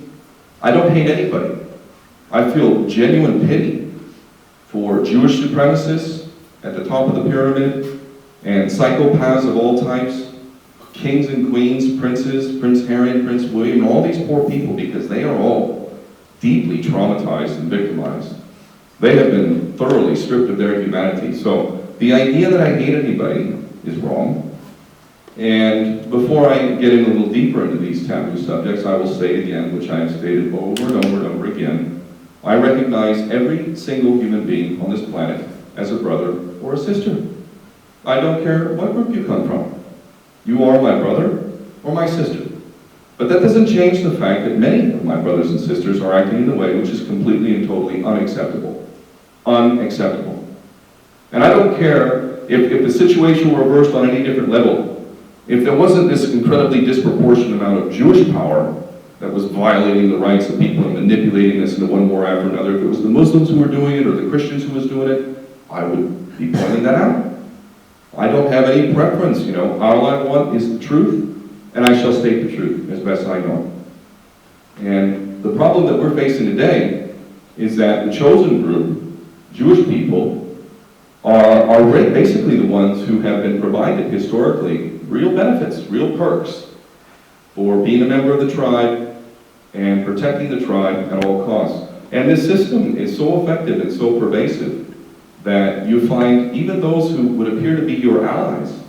S1: I don't hate anybody. I feel genuine pity for Jewish supremacists at the top of the pyramid, and psychopaths of all types, kings and queens, princes, Prince Harry and Prince William, and all these poor people, because they are all deeply traumatized and victimized. They have been thoroughly stripped of their humanity. So the idea that I hate anybody is wrong. And before I get in a little deeper into these taboo subjects, I will say again, which I have stated over and over and over again, I recognize every single human being on this planet as a brother or a sister. I don't care what group you come from. You are my brother or my sister. But that doesn't change the fact that many of my brothers and sisters are acting in a way which is completely and totally unacceptable. Unacceptable. And I don't care if the situation were reversed on any different level. If there wasn't this incredibly disproportionate amount of Jewish power that was violating the rights of people and manipulating this into one war after another, if it was the Muslims who were doing it or the Christians who was doing it, I would be pointing that out. I don't have any preference, you know. All I want is the truth, and I shall state the truth as best I know. And the problem that we're facing today is that the chosen group, Jewish people, are basically the ones who have been provided historically real benefits, real perks for being a member of the tribe and protecting the tribe at all costs. And this system is so effective and so pervasive that you find even those who would appear to be your allies,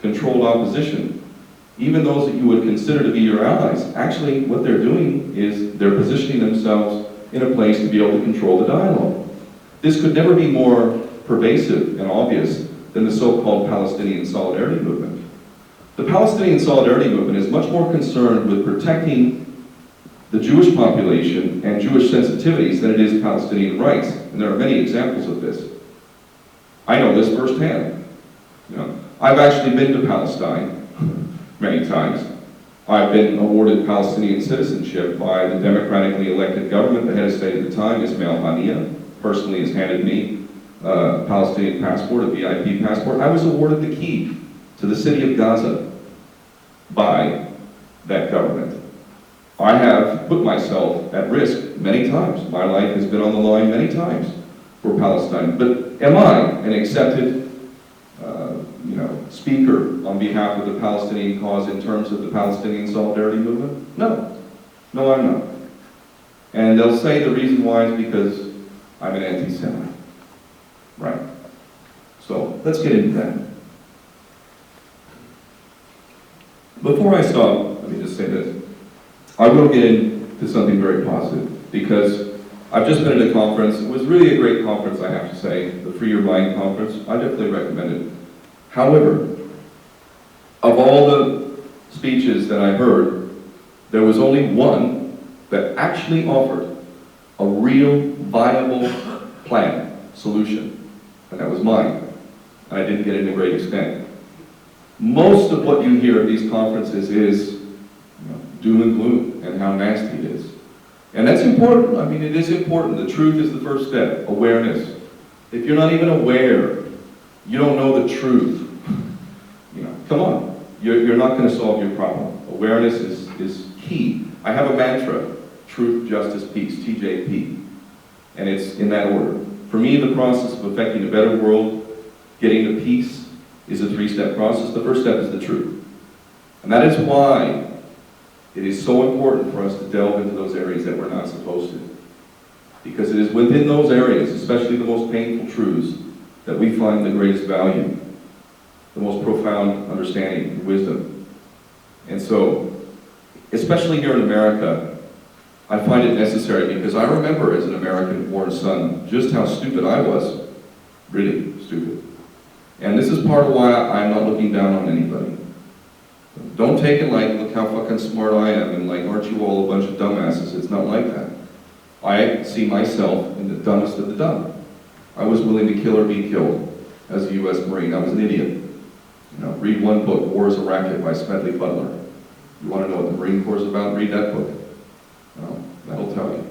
S1: controlled opposition, even those that you would consider to be your allies, actually what they're doing is they're positioning themselves in a place to be able to control the dialogue. This could never be more pervasive and obvious than the so-called Palestinian Solidarity Movement. The Palestinian Solidarity Movement is much more concerned with protecting the Jewish population and Jewish sensitivities than it is Palestinian rights. And there are many examples of this. I know this firsthand. You know, I've actually been to Palestine many times. I've been awarded Palestinian citizenship by the democratically elected government. The head of state at the time, Ismail Haniyeh, personally has handed me a Palestinian passport, a VIP passport. I was awarded the key to the city of Gaza by that government. I have put myself at risk many times. My life has been on the line many times for Palestine. But am I an accepted speaker on behalf of the Palestinian cause in terms of the Palestinian Solidarity Movement? No. No, I'm not. And they'll say the reason why is because I'm an anti-Semite. Right. So let's get into that. Before I stop, let me just say this. I will get into something very positive because I've just been at a conference. It was really a great conference, I have to say, the Free Your Mind conference. I definitely recommend it. However, of all the speeches that I heard, there was only one that actually offered a real, viable plan, solution, and that was mine. And I didn't get it to a great extent. Most of what you hear at these conferences is doom and gloom and how nasty it is. And that's important. I mean, it is important. The truth is the first step, awareness. If you're not even aware, you don't know the truth. Come on. You're not going to solve your problem. Awareness is key. I have a mantra, truth, justice, peace, TJP. And it's in that order. For me, the process of affecting a better world, getting to peace, is a three-step process. The first step is the truth. And that is why it is so important for us to delve into those areas that we're not supposed to. Because it is within those areas, especially the most painful truths, that we find the greatest value, the most profound understanding and wisdom. And so, especially here in America, I find it necessary because I remember as an American-born son just how stupid I was. Really stupid. And this is part of why I'm not looking down on anybody. Don't take it like, look how fucking smart I am, and like, aren't you all a bunch of dumbasses? It's not like that. I see myself in the dumbest of the dumb. I was willing to kill or be killed as a U.S. Marine. I was an idiot. Read one book, War is a Racket by Smedley Butler. You want to know what the Marine Corps is about? Read that book. That'll tell you.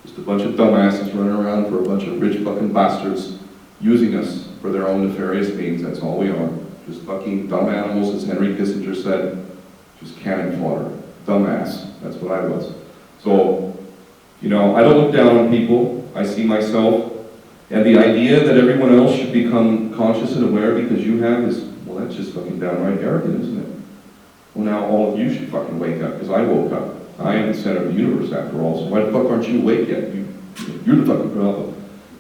S1: Just a bunch of dumbasses running around for a bunch of rich fucking bastards using us for their own nefarious means. That's all we are. Just fucking dumb animals, as Henry Kissinger said. Just cannon fodder. Dumbass. That's what I was. So, I don't look down on people. I see myself And the idea that everyone else should become conscious and aware because you have is, well, that's just fucking downright arrogant, isn't it? Well, now all of you should fucking wake up, because I woke up. I am the center of the universe after all, so why the fuck aren't you awake yet? You're the fucking problem.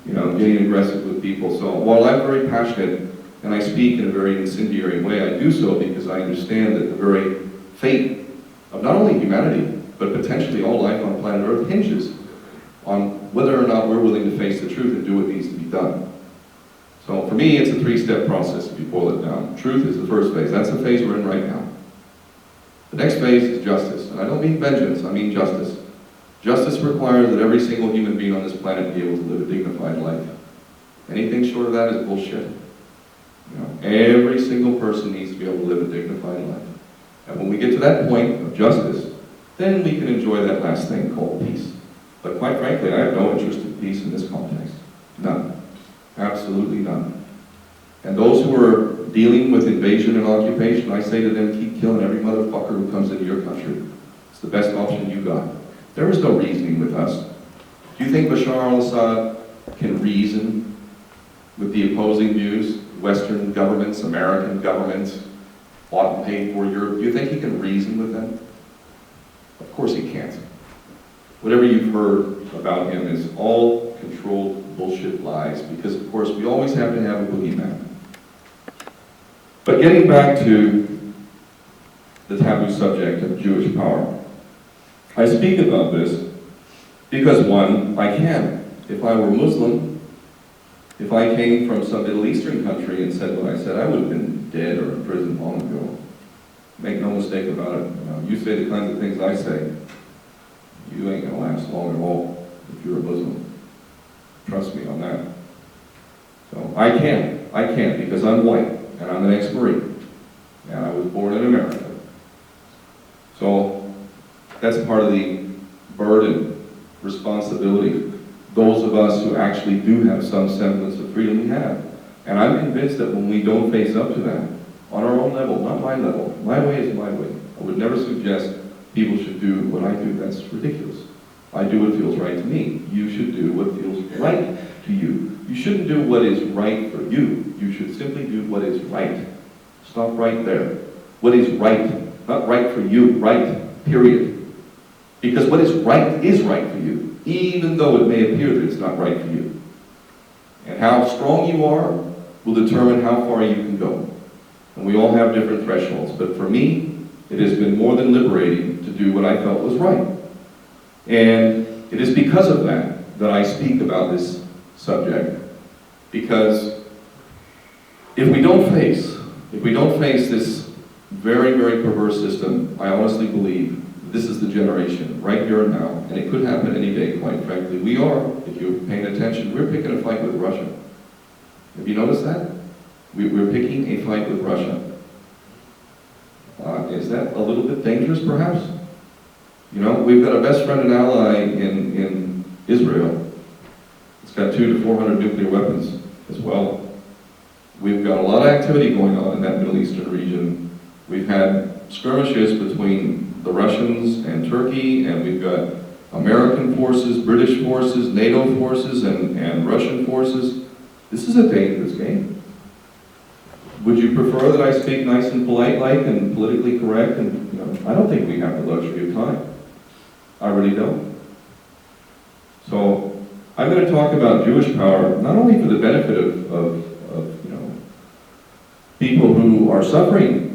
S1: You know, getting aggressive with people. So while I'm very passionate, and I speak in a very incendiary way, I do so because I understand that the very fate of not only humanity, but potentially all life on planet Earth hinges on whether or not we're willing to face the truth and do what needs to be done. So for me, it's a three-step process if you boil it down. Truth is the first phase. That's the phase we're in right now. The next phase is justice. And I don't mean vengeance, I mean justice. Justice requires that every single human being on this planet be able to live a dignified life. Anything short of that is bullshit. You know, every single person needs to be able to live a dignified life. And when we get to that point of justice, then we can enjoy that last thing called peace. But quite frankly, I have no interest in peace in this context. None. Absolutely none. And those who are dealing with invasion and occupation, I say to them, keep killing every motherfucker who comes into your country. It's the best option you got. There is no reasoning with us. Do you think Bashar al-Assad can reason with the opposing views? Western governments, American governments, bought and paid for Europe. Do you think he can reason with them? Of course he can't. Whatever you've heard about him is all controlled bullshit lies, because of course we always have to have a boogeyman. But getting back to the taboo subject of Jewish power, I speak about this because one, I can. If I were Muslim, if I came from some Middle Eastern country and said what I said, I would have been dead or in prison long ago. Make no mistake about it. You say the kinds of things I say, you ain't gonna last long at all if you're a Muslim. Trust me on that. So I can because I'm white and I'm an ex-Marine and I was born in America. So that's part of the burden, responsibility, those of us who actually do have some semblance of freedom we have. And I'm convinced that when we don't face up to that, on our own level, not my level, my way is my way. I would never suggest people should do what I do. That's ridiculous. I do what feels right to me. You should do what feels right to you. You shouldn't do what is right for you. You should simply do what is right. Stop right there. What is right, not right for you, right, period. Because what is right for you, even though it may appear that it's not right for you. And how strong you are will determine how far you can go. And we all have different thresholds, but for me, it has been more than liberating to do what I felt was right. And it is because of that that I speak about this subject. Because if we don't face this very, very perverse system, I honestly believe this is the generation, right here and now, and it could happen any day, quite frankly. We are, if you're paying attention, we're picking a fight with Russia. Have you noticed that? We're picking a fight with Russia. Is that a little bit dangerous, perhaps? You know, we've got a best friend and ally in Israel. It's got 200 to 400 nuclear weapons as well. We've got a lot of activity going on in that Middle Eastern region. We've had skirmishes between the Russians and Turkey, and we've got American forces, British forces, NATO forces, and Russian forces. This is a dangerous game. Would you prefer that I speak nice and polite-like and politically correct? And you know, I don't think we have the luxury of time. I really don't. So I'm going to talk about Jewish power not only for the benefit of you know, people who are suffering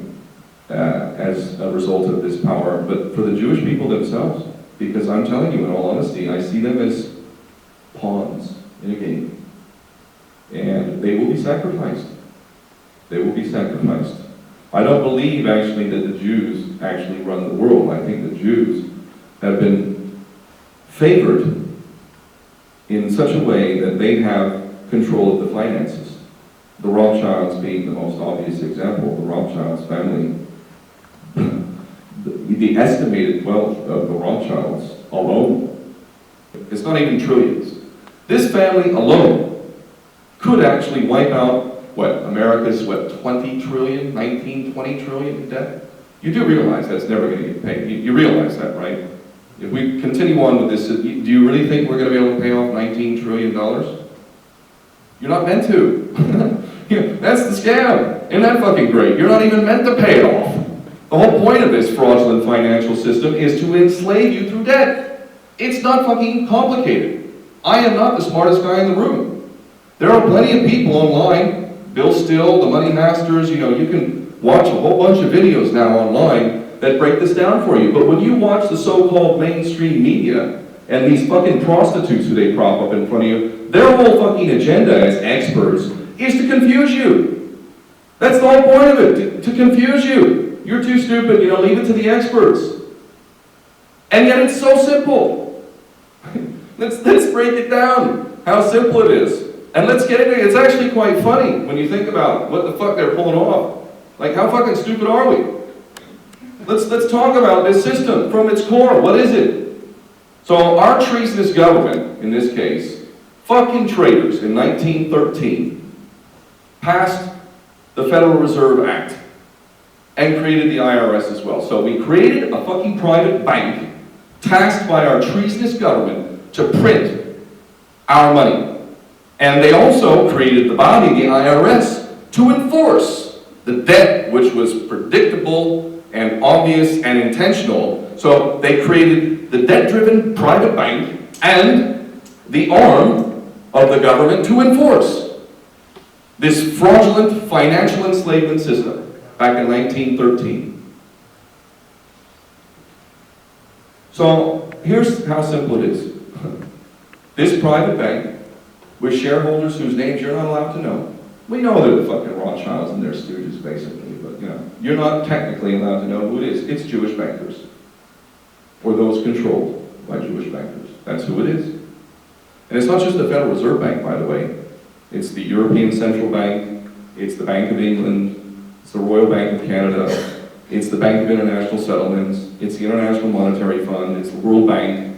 S1: as a result of this power, but for the Jewish people themselves. Because I'm telling you, in all honesty, I see them as pawns in a game. And they will be sacrificed. They will be sacrificed. I don't believe, actually, that the Jews actually run the world. I think the Jews have been favored in such a way that they have control of the finances. The Rothschilds being the most obvious example. The Rothschilds family, the estimated wealth of the Rothschilds alone, it's not even trillions. This family alone could actually wipe out, America's 20 trillion, 19, 20 trillion in debt? You do realize that's never going to get paid. You realize that, right? If we continue on with this, do you really think we're going to be able to pay off $19 trillion? You're not meant to. That's the scam. Isn't that fucking great? You're not even meant to pay it off. The whole point of this fraudulent financial system is to enslave you through debt. It's not fucking complicated. I am not the smartest guy in the room. There are plenty of people online, Bill Still, the Money Masters, you can watch a whole bunch of videos now online that break this down for you. But when you watch the so-called mainstream media and these fucking prostitutes who they prop up in front of you, their whole fucking agenda as experts is to confuse you. That's the whole point of it, to confuse you. You're too stupid, leave it to the experts. And yet it's so simple. Let's break it down, how simple it is. And let's get into it. It's actually quite funny when you think about what the fuck they're pulling off. Like, how fucking stupid are we? Let's talk about this system from its core. What is it? So our treasonous government, in this case, fucking traitors in 1913, passed the Federal Reserve Act and created the IRS as well. So we created a fucking private bank tasked by our treasonous government to print our money. And they also created the body, the IRS, to enforce the debt, which was predictable and obvious and intentional. So they created the debt-driven private bank and the arm of the government to enforce this fraudulent financial enslavement system back in 1913. So here's how simple it is. This private bank, with shareholders whose names you're not allowed to know. We know they're the fucking Rothschilds and their stooges, basically, but you're not technically allowed to know who it is. It's Jewish bankers, or those controlled by Jewish bankers. That's who it is. And it's not just the Federal Reserve Bank, by the way. It's the European Central Bank, it's the Bank of England, it's the Royal Bank of Canada, it's the Bank of International Settlements, it's the International Monetary Fund, it's the World Bank,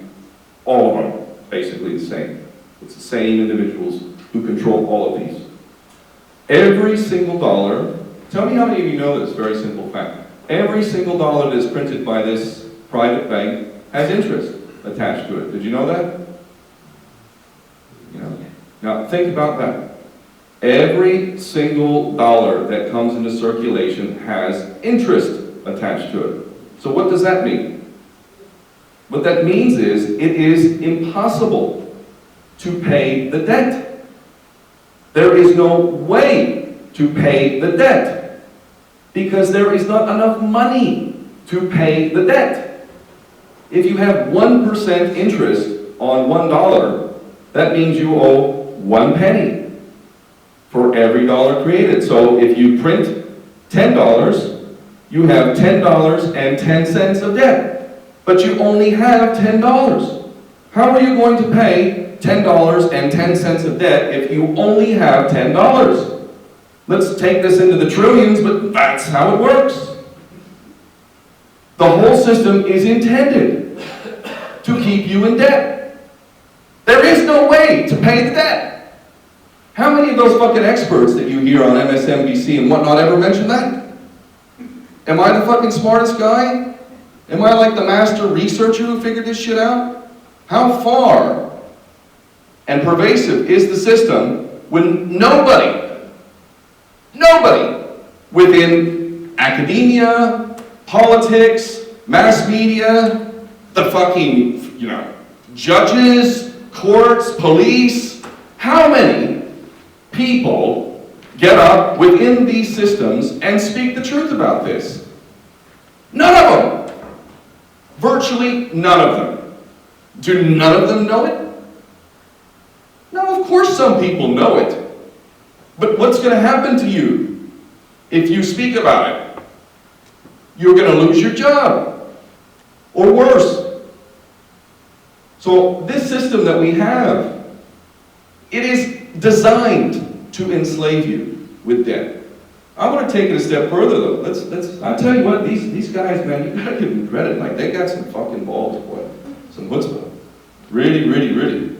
S1: all of them, basically the same. It's the same individuals who control all of these. Every single dollar, tell me how many of you know this very simple fact. Every single dollar that is printed by this private bank has interest attached to it. Did you know that? Now think about that. Every single dollar that comes into circulation has interest attached to it. So what does that mean? What that means is it is impossible to pay the debt. There is no way to pay the debt because there is not enough money to pay the debt. If you have 1% interest on $1, that means you owe 1 penny for every dollar created. So if you print $10, you have $10.10 of debt, but you only have $10. How are you going to pay $10.10 of debt if you only have $10? Let's take this into the trillions, but that's how it works. The whole system is intended to keep you in debt. There is no way to pay the debt. How many of those fucking experts that you hear on MSNBC and whatnot ever mention that? Am I the fucking smartest guy? Am I like the master researcher who figured this shit out? How far and pervasive is the system when nobody within academia, politics, mass media, the fucking, judges, courts, police, how many people get up within these systems and speak the truth about this? None of them. Virtually none of them. Do none of them know it? No, of course some people know it. But what's going to happen to you if you speak about it? You're going to lose your job. Or worse. So this system that we have, it is designed to enslave you with debt. I want to take it a step further though. Let's I'll tell you what, these guys, man, you gotta give them credit. Like, they got some fucking balls, boy. Some chutzpah. Really, really, really.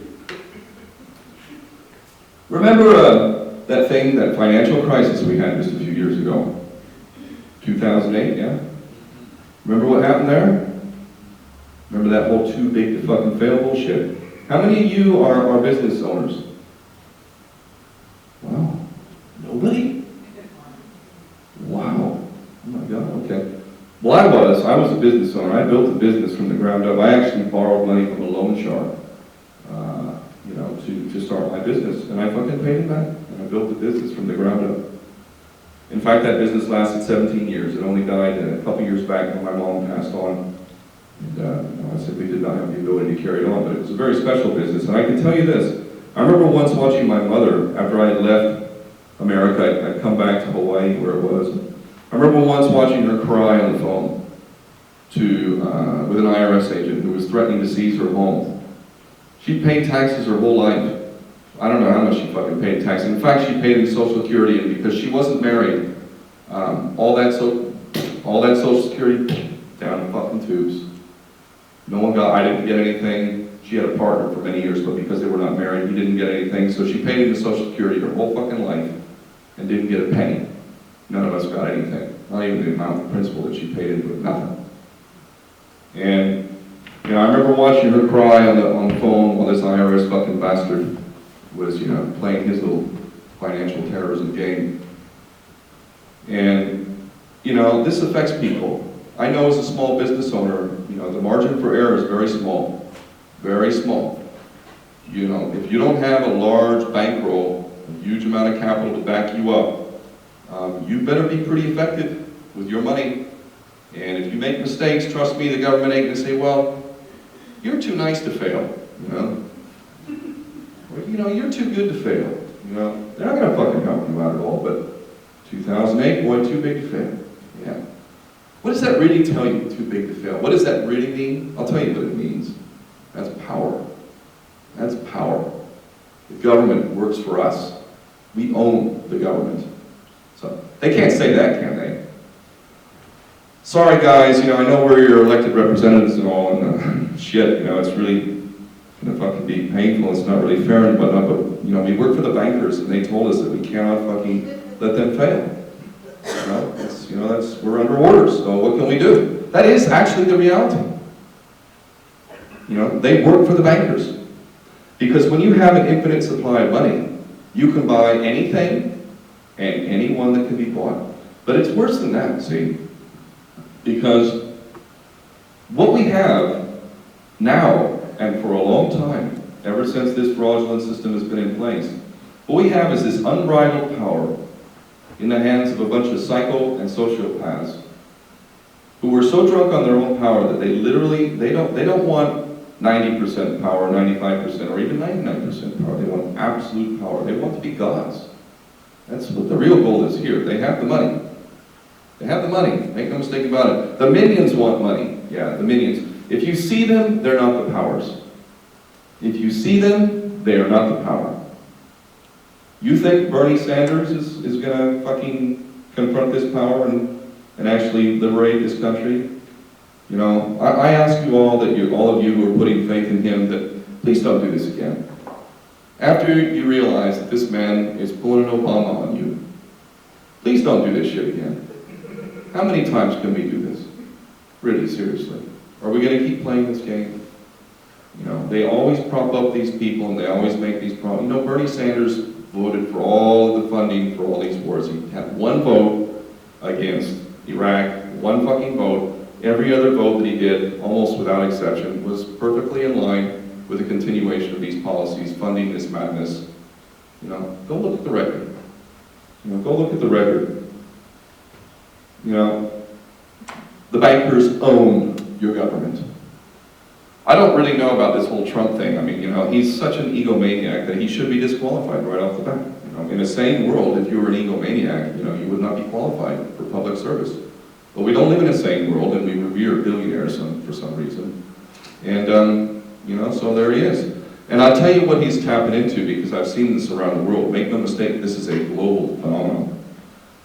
S1: Remember that thing, that financial crisis we had just a few years ago? 2008, yeah? Remember what happened there? Remember that whole too big to fucking fail bullshit? How many of you are business owners? Nobody? Wow. Oh my God, okay. Well, I was a business owner. I built a business from the ground up. I actually borrowed money from a loan shark, to start my business. And I fucking paid him back. And I built the business from the ground up. In fact, that business lasted 17 years. It only died a couple years back when my mom passed on. And I simply did not have the ability to carry it on. But it was a very special business. And I can tell you this. I remember once watching my mother, after I had left America, I'd come back to Hawaii, where it was. I remember once watching her cry on the phone with an IRS agent who was threatening to seize her home. She paid taxes her whole life. I don't know how much she fucking paid taxes. In fact, she paid in Social Security, and because she wasn't married, all that Social Security down the fucking tubes. I didn't get anything. She had a partner for many years, but because they were not married, he didn't get anything. So she paid into Social Security her whole fucking life and didn't get a penny. None of us got anything. Not even the amount of principal that she paid into it, nothing. And I remember watching her cry on the phone while this IRS fucking bastard was, playing his little financial terrorism game. And, this affects people. I know as a small business owner, the margin for error is very small. Very small. If you don't have a large bankroll, a huge amount of capital to back you up, you better be pretty effective with your money. And if you make mistakes, trust me, the government ain't gonna say, well, you're too nice to fail, Or, you're too good to fail, They're not gonna fucking help you out at all, but 2008, boy, too big to fail. Yeah. What does that really tell you, too big to fail? What does that really mean? I'll tell you what it means. That's power. That's power. The government works for us. We own the government. So they can't say that, can they? Sorry guys, I know we're your elected representatives and all, and shit, it's really gonna fucking be painful. It's not really fair and whatnot, but we work for the bankers, and they told us that we cannot fucking let them fail. We're under orders. So what can we do? That is actually the reality. They work for the bankers, because when you have an infinite supply of money, you can buy anything and anyone that can be bought. But it's worse than that, see? Because what we have now, and for a long time, ever since this fraudulent system has been in place, what we have is this unbridled power in the hands of a bunch of psycho and sociopaths who are so drunk on their own power that they don't want 90% power, 95%, or even 99% power. They want absolute power. They want to be gods. That's what the real goal is here. They have the money. They have the money. Make no mistake about it. The minions want money. Yeah, the minions. If you see them, they're not the powers. If you see them, they are not the power. You think Bernie Sanders is going to fucking confront this power and actually liberate this country? I ask you all, all of you who are putting faith in him, that please don't do this again. After you realize that this man is pulling an Obama on you, please don't do this shit again. How many times can we do this? Really, seriously. Are we going to keep playing this game? They always prop up these people and they always make these problems. Bernie Sanders voted for all of the funding for all these wars. He had one vote against Iraq, one fucking vote. Every other vote that he did, almost without exception, was perfectly in line with the continuation of these policies, funding this madness. Go look at the record. Go look at the record. The bankers own your government. I don't really know about this whole Trump thing. He's such an egomaniac that he should be disqualified right off the bat. In a sane world, if you were an egomaniac, you would not be qualified for public service. But we don't live in a sane world, and we revere billionaires for some reason. And, so there he is. And I'll tell you what he's tapping into, because I've seen this around the world. Make no mistake, this is a global phenomenon.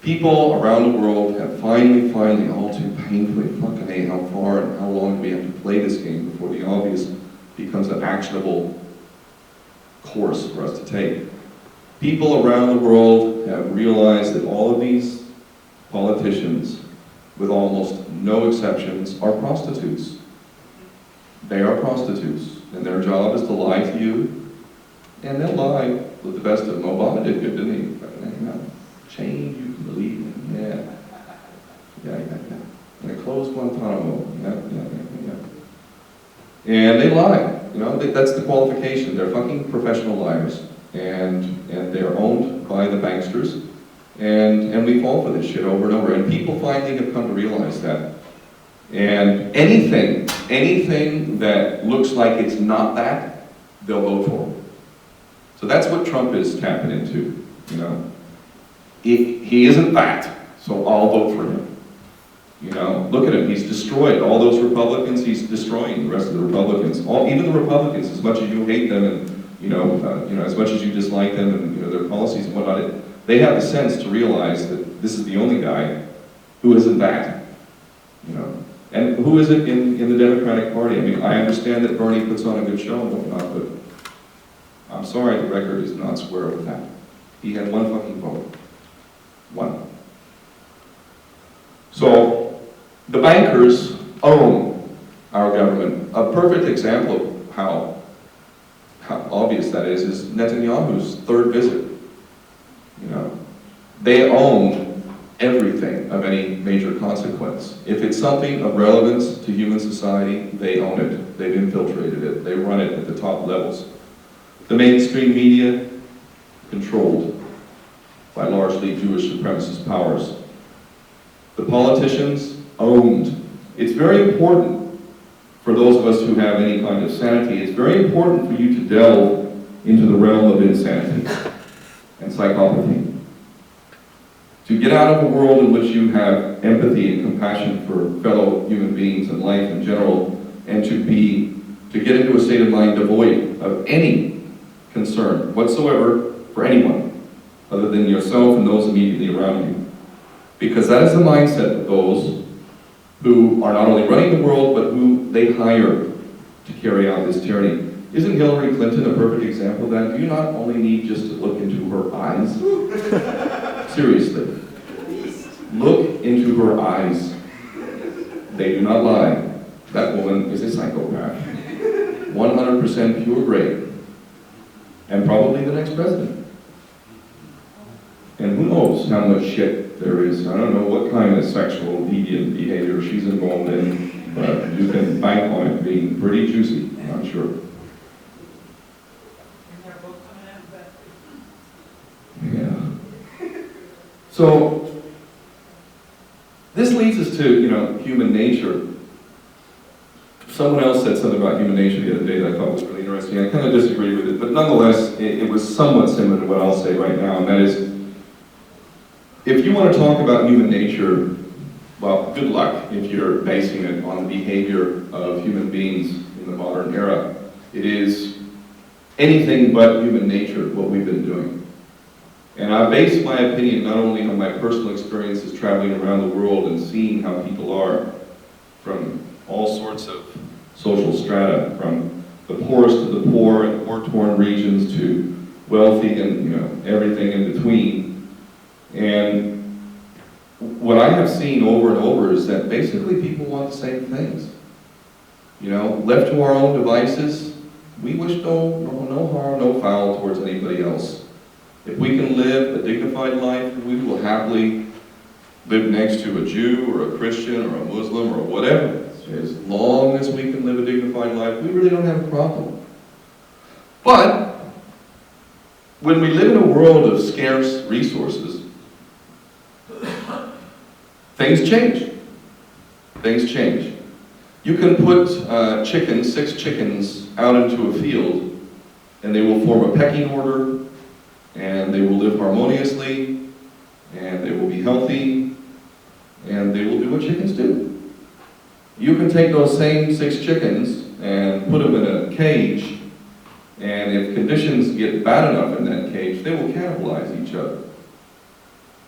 S1: People around the world have finally, all too painfully, fucking hey, how far and how long do we have to play this game before the obvious becomes an actionable course for us to take? People around the world have realized that all of these politicians, with almost no exceptions, are prostitutes. They are prostitutes, and their job is to lie to you, and they'll lie with the best of them. Obama did good, didn't he? Change you can believe in. Yeah. And they closed Guantanamo. Yeah. And they lie. That's the qualification. They're fucking professional liars. And they're owned by the banksters. And we fall for this shit over and over. And people finally have come to realize that. And anything that looks like it's not that, they'll vote for. So that's what Trump is tapping into, He isn't that, so I'll vote for him. Look at him, he's destroyed all those Republicans, he's destroying the rest of the Republicans. Even the Republicans, as much as you hate them and, as much as you dislike them and, their policies and whatnot, they have the sense to realize that this is the only guy who isn't that, And who is it in the Democratic Party? I mean, I understand that Bernie puts on a good show and whatnot, but I'm sorry, the record is not square with that. He had one fucking vote. One. So, the bankers own our government. A perfect example of how obvious that is Netanyahu's third visit. They own everything of any major consequence. If it's something of relevance to human society, they own it. They've infiltrated it. They run it at the top levels. The mainstream media, controlled by largely Jewish supremacist powers. The politicians, owned. It's very important for those of us who have any kind of sanity, it's very important for you to delve into the realm of insanity and psychopathy. To get out of a world in which you have empathy and compassion for fellow human beings and life in general, and to get into a state of mind devoid of any concern whatsoever for anyone other than yourself and those immediately around you. Because that is the mindset of those who are not only running the world, but who they hire to carry out this tyranny. Isn't Hillary Clinton a perfect example of that? Do you not only need just to look into her eyes? Seriously. Look into her eyes. They do not lie. That woman is a psychopath. 100% pure grade. And probably the next president. And who knows how much shit there is. I don't know what kind of sexual deviant behavior she's involved in, but you can bank on it being pretty juicy, I'm not sure. Yeah. So, this leads us to, human nature. Someone else said something about human nature the other day that I thought was really interesting. I kind of disagree with it, but nonetheless, it was somewhat similar to what I'll say right now, and that is, if you want to talk about human nature, well, good luck if you're basing it on the behavior of human beings in the modern era. It is anything but human nature, what we've been doing. And I base my opinion not only on my personal experiences traveling around the world and seeing how people are from all sorts of social strata, from the poorest of the poor and war-torn regions to wealthy and everything in between. And what I have seen over and over is that basically people want the same things. Left to our own devices, we wish no harm, no foul towards anybody else. If we can live a dignified life, we will happily live next to a Jew or a Christian or a Muslim or whatever. As long as we can live a dignified life, we really don't have a problem. But when we live in a world of scarce resources, things change. Things change. You can put 6 chickens out into a field, and they will form a pecking order, and they will live harmoniously, and they will be healthy, and they will do what chickens do. You can take those same 6 chickens and put them in a cage, and if conditions get bad enough in that cage, they will cannibalize each other.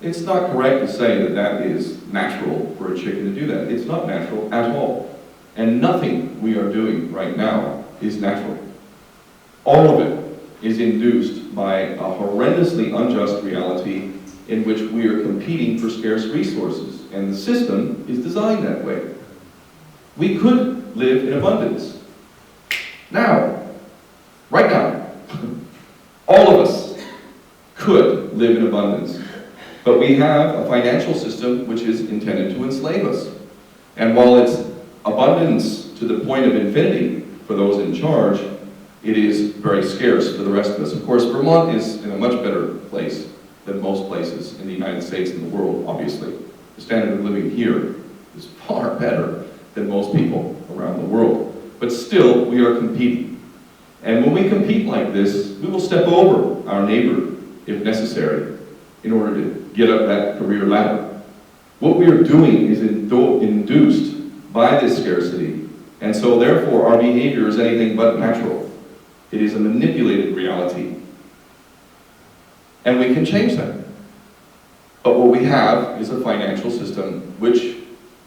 S1: It's not correct to say that that is natural for a chicken to do that. It's not natural at all. And nothing we are doing right now is natural. All of it is induced by a horrendously unjust reality in which we are competing for scarce resources. And the system is designed that way. We could live in abundance. Now, right now, all of us could live in abundance. But we have a financial system which is intended to enslave us. And while it's abundance to the point of infinity for those in charge, it is very scarce for the rest of us. Of course, Vermont is in a much better place than most places in the United States and the world, obviously. The standard of living here is far better than most people around the world. But still, we are competing. And when we compete like this, we will step over our neighbor, if necessary, in order to get up that career ladder. What we are doing is induced by this scarcity, and so therefore our behavior is anything but natural. It is a manipulated reality. And we can change that. But what we have is a financial system which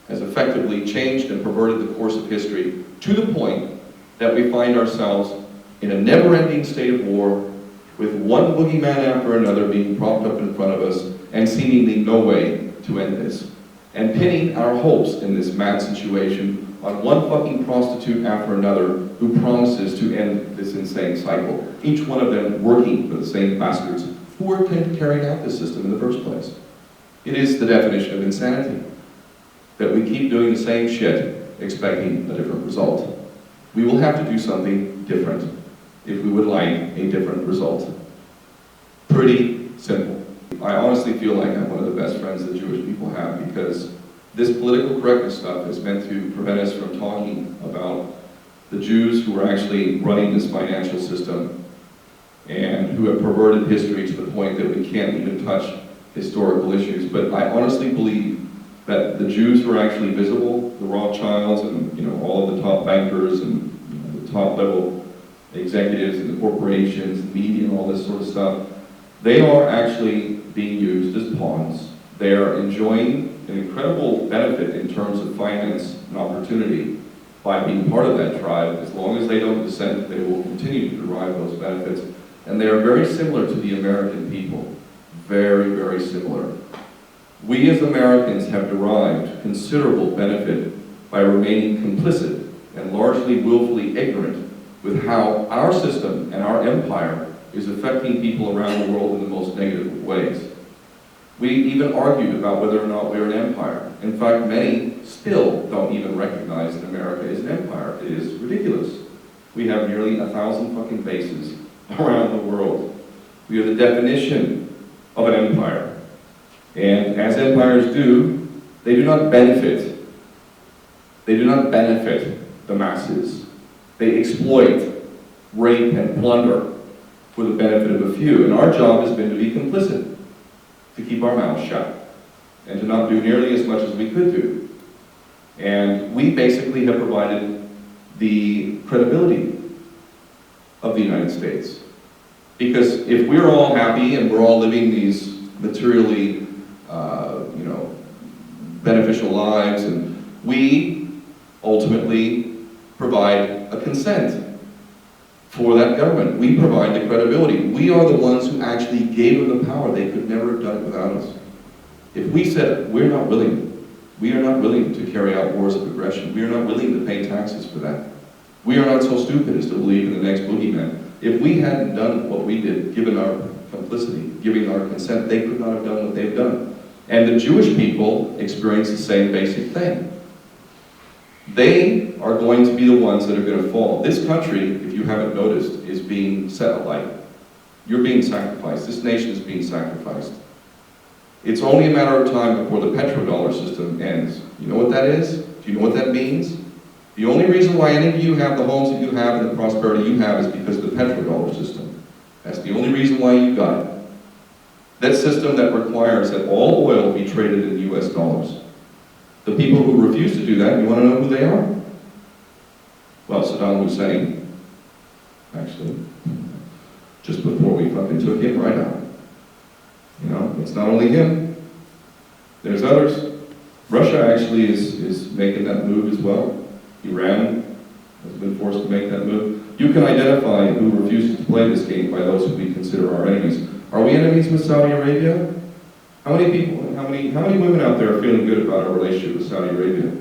S1: has effectively changed and perverted the course of history to the point that we find ourselves in a never-ending state of war with one boogeyman after another being propped up in front of us and seemingly no way to end this. And pinning our hopes in this mad situation on one fucking prostitute after another who promises to end this insane cycle. Each one of them working for the same bastards who are carrying out this system in the first place. It is the definition of insanity. That we keep doing the same shit, expecting a different result. We will have to do something different if we would like a different result. Pretty simple. I honestly feel like I'm one of the best friends that Jewish people have, because this political correctness stuff is meant to prevent us from talking about the Jews who are actually running this financial system and who have perverted history to the point that we can't even touch historical issues. But I honestly believe that the Jews who are actually visible, the Rothschilds and all of the top bankers and the top level executives and the corporations, the media and all this sort of stuff, they are actually being used as pawns. They are enjoying an incredible benefit in terms of finance and opportunity by being part of that tribe. As long as they don't dissent, they will continue to derive those benefits. And they are very similar to the American people. Very, very similar. We as Americans have derived considerable benefit by remaining complicit and largely willfully ignorant with how our system and our empire is affecting people around the world in the most negative of ways. We even argued about whether or not we're an empire. In fact, many still don't even recognize that America is an empire. It is ridiculous. We have nearly 1,000 fucking bases around the world. We are the definition of an empire. And as empires do, they do not benefit. They do not benefit the masses. They exploit, rape, and plunder for the benefit of a few. And our job has been to be complicit, to keep our mouths shut, and to not do nearly as much as we could do. And we basically have provided the credibility of the United States. Because if we're all happy and we're all living these materially beneficial lives, and we ultimately provide a consent for that government. We provide the credibility. We are the ones who actually gave them the power. They could never have done it without us. If we said, we are not willing to carry out wars of aggression, we are not willing to pay taxes for that, we are not so stupid as to believe in the next boogeyman. If we hadn't done what we did, given our complicity, giving our consent, they could not have done what they've done. And the Jewish people experience the same basic thing. They are going to be the ones that are going to fall. This country, if you haven't noticed, is being set alight. You're being sacrificed. This nation is being sacrificed. It's only a matter of time before the petrodollar system ends. You know what that is? Do you know what that means? The only reason why any of you have the homes that you have and the prosperity you have is because of the petrodollar system. That's the only reason why you got it. That system that requires that all oil be traded in US dollars. The people who refuse to do that, you want to know who they are? Well, Saddam Hussein, actually, just before we fucking took him right out. It's not only him, there's others. Russia actually is making that move as well. Iran has been forced to make that move. You can identify who refuses to play this game by those who we consider our enemies. Are we enemies with Saudi Arabia? How many women out there are feeling good about our relationship with Saudi Arabia?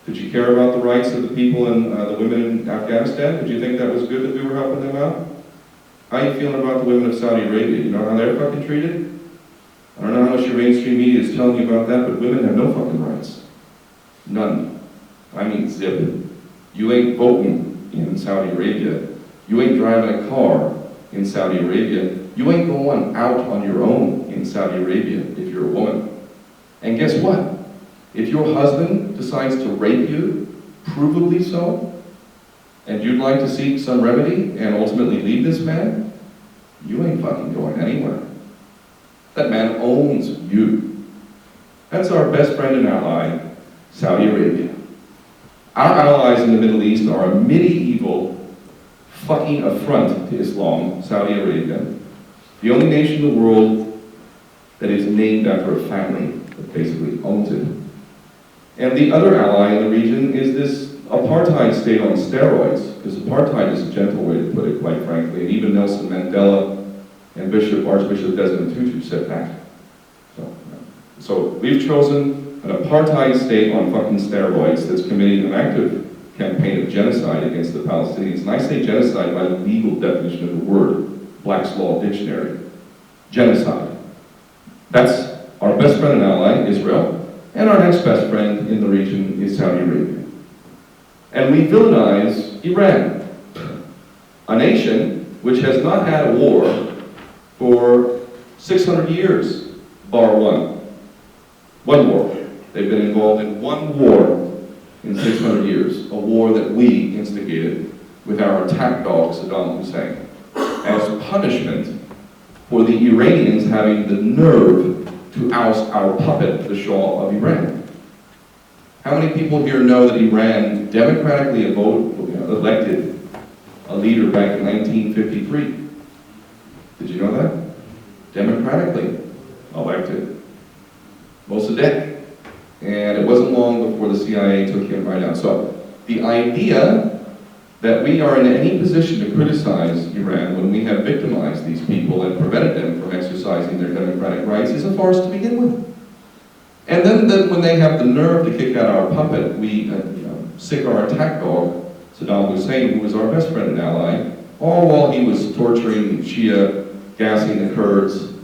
S1: Did you care about the rights of the people and the women in Afghanistan? Did you think that was good that we were helping them out? How are you feeling about the women of Saudi Arabia? You know how they're fucking treated? I don't know how much your mainstream media is telling you about that, but women have no fucking rights. None. I mean zip. You ain't voting in Saudi Arabia. You ain't driving a car in Saudi Arabia. You ain't going out on your own in Saudi Arabia if you're a woman. And guess what? If your husband decides to rape you, provably so, and you'd like to seek some remedy and ultimately leave this man, you ain't fucking going anywhere. That man owns you. That's our best friend and ally, Saudi Arabia. Our allies in the Middle East are a medieval fucking affront to Islam, Saudi Arabia. The only nation in the world that is named after a family that basically owns it. And the other ally in the region is this apartheid state on steroids, because apartheid is a gentle way to put it, quite frankly, and even Nelson Mandela and Archbishop Desmond Tutu said that. So we've chosen an apartheid state on fucking steroids that's committing an active campaign of genocide against the Palestinians. And I say genocide by the legal definition of the word, Black's Law Dictionary. Genocide. That's our best friend and ally, Israel, and our next best friend in the region is Saudi Arabia. And we villainize Iran, a nation which has not had a war for 600 years, bar one. One war. They've been involved in one war in 600 years, a war that we instigated with our attack dog, Saddam Hussein, as punishment for the Iranians having the nerve to oust our puppet, the Shah of Iran. How many people here know that Iran democratically elected a leader back in 1953? Did you know that? Democratically elected. Mossadegh. And it wasn't long before the CIA took him right out. So the idea that we are in any position to criticize Iran when we have victimized these people and prevented them from exercising their democratic rights is a farce to begin with. And then when they have the nerve to kick out our puppet, we sick our attack dog, Saddam Hussein, who was our best friend and ally, all while he was torturing Shia, gassing the Kurds,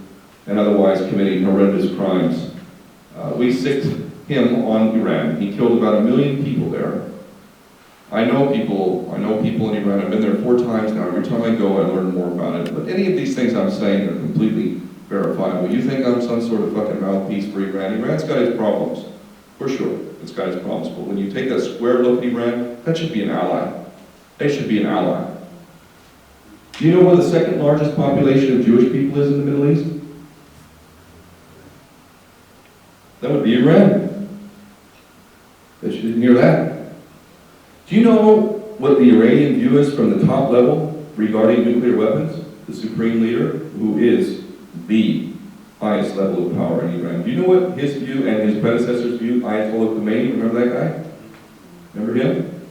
S1: and otherwise committing horrendous crimes. We sicked him on Iran. He killed about 1 million people there. I know people in Iran. I've been there 4 times now. Every time I go, I learn more about it. But any of these things I'm saying are completely verifiable. You think I'm some sort of fucking mouthpiece for Iran? Iran's got its problems, for sure. It's got its problems. But when you take a square look at Iran, that should be an ally. They should be an ally. Do you know where the second largest population of Jewish people is in the Middle East? That would be Iran. Bet you didn't hear that. Do you know what the Iranian view is from the top level regarding nuclear weapons? The supreme leader, who is the highest level of power in Iran. Do you know what his view and his predecessor's view, Ayatollah Khomeini, remember that guy? Remember him?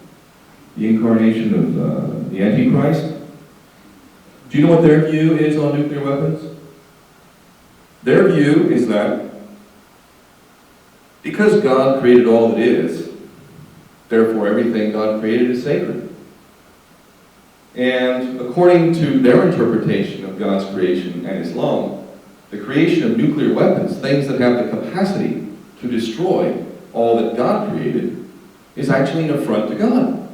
S1: The incarnation of the Antichrist? Do you know what their view is on nuclear weapons? Their view is that because God created all that is, therefore everything God created is sacred. And according to their interpretation of God's creation and Islam, the creation of nuclear weapons, things that have the capacity to destroy all that God created, is actually an affront to God.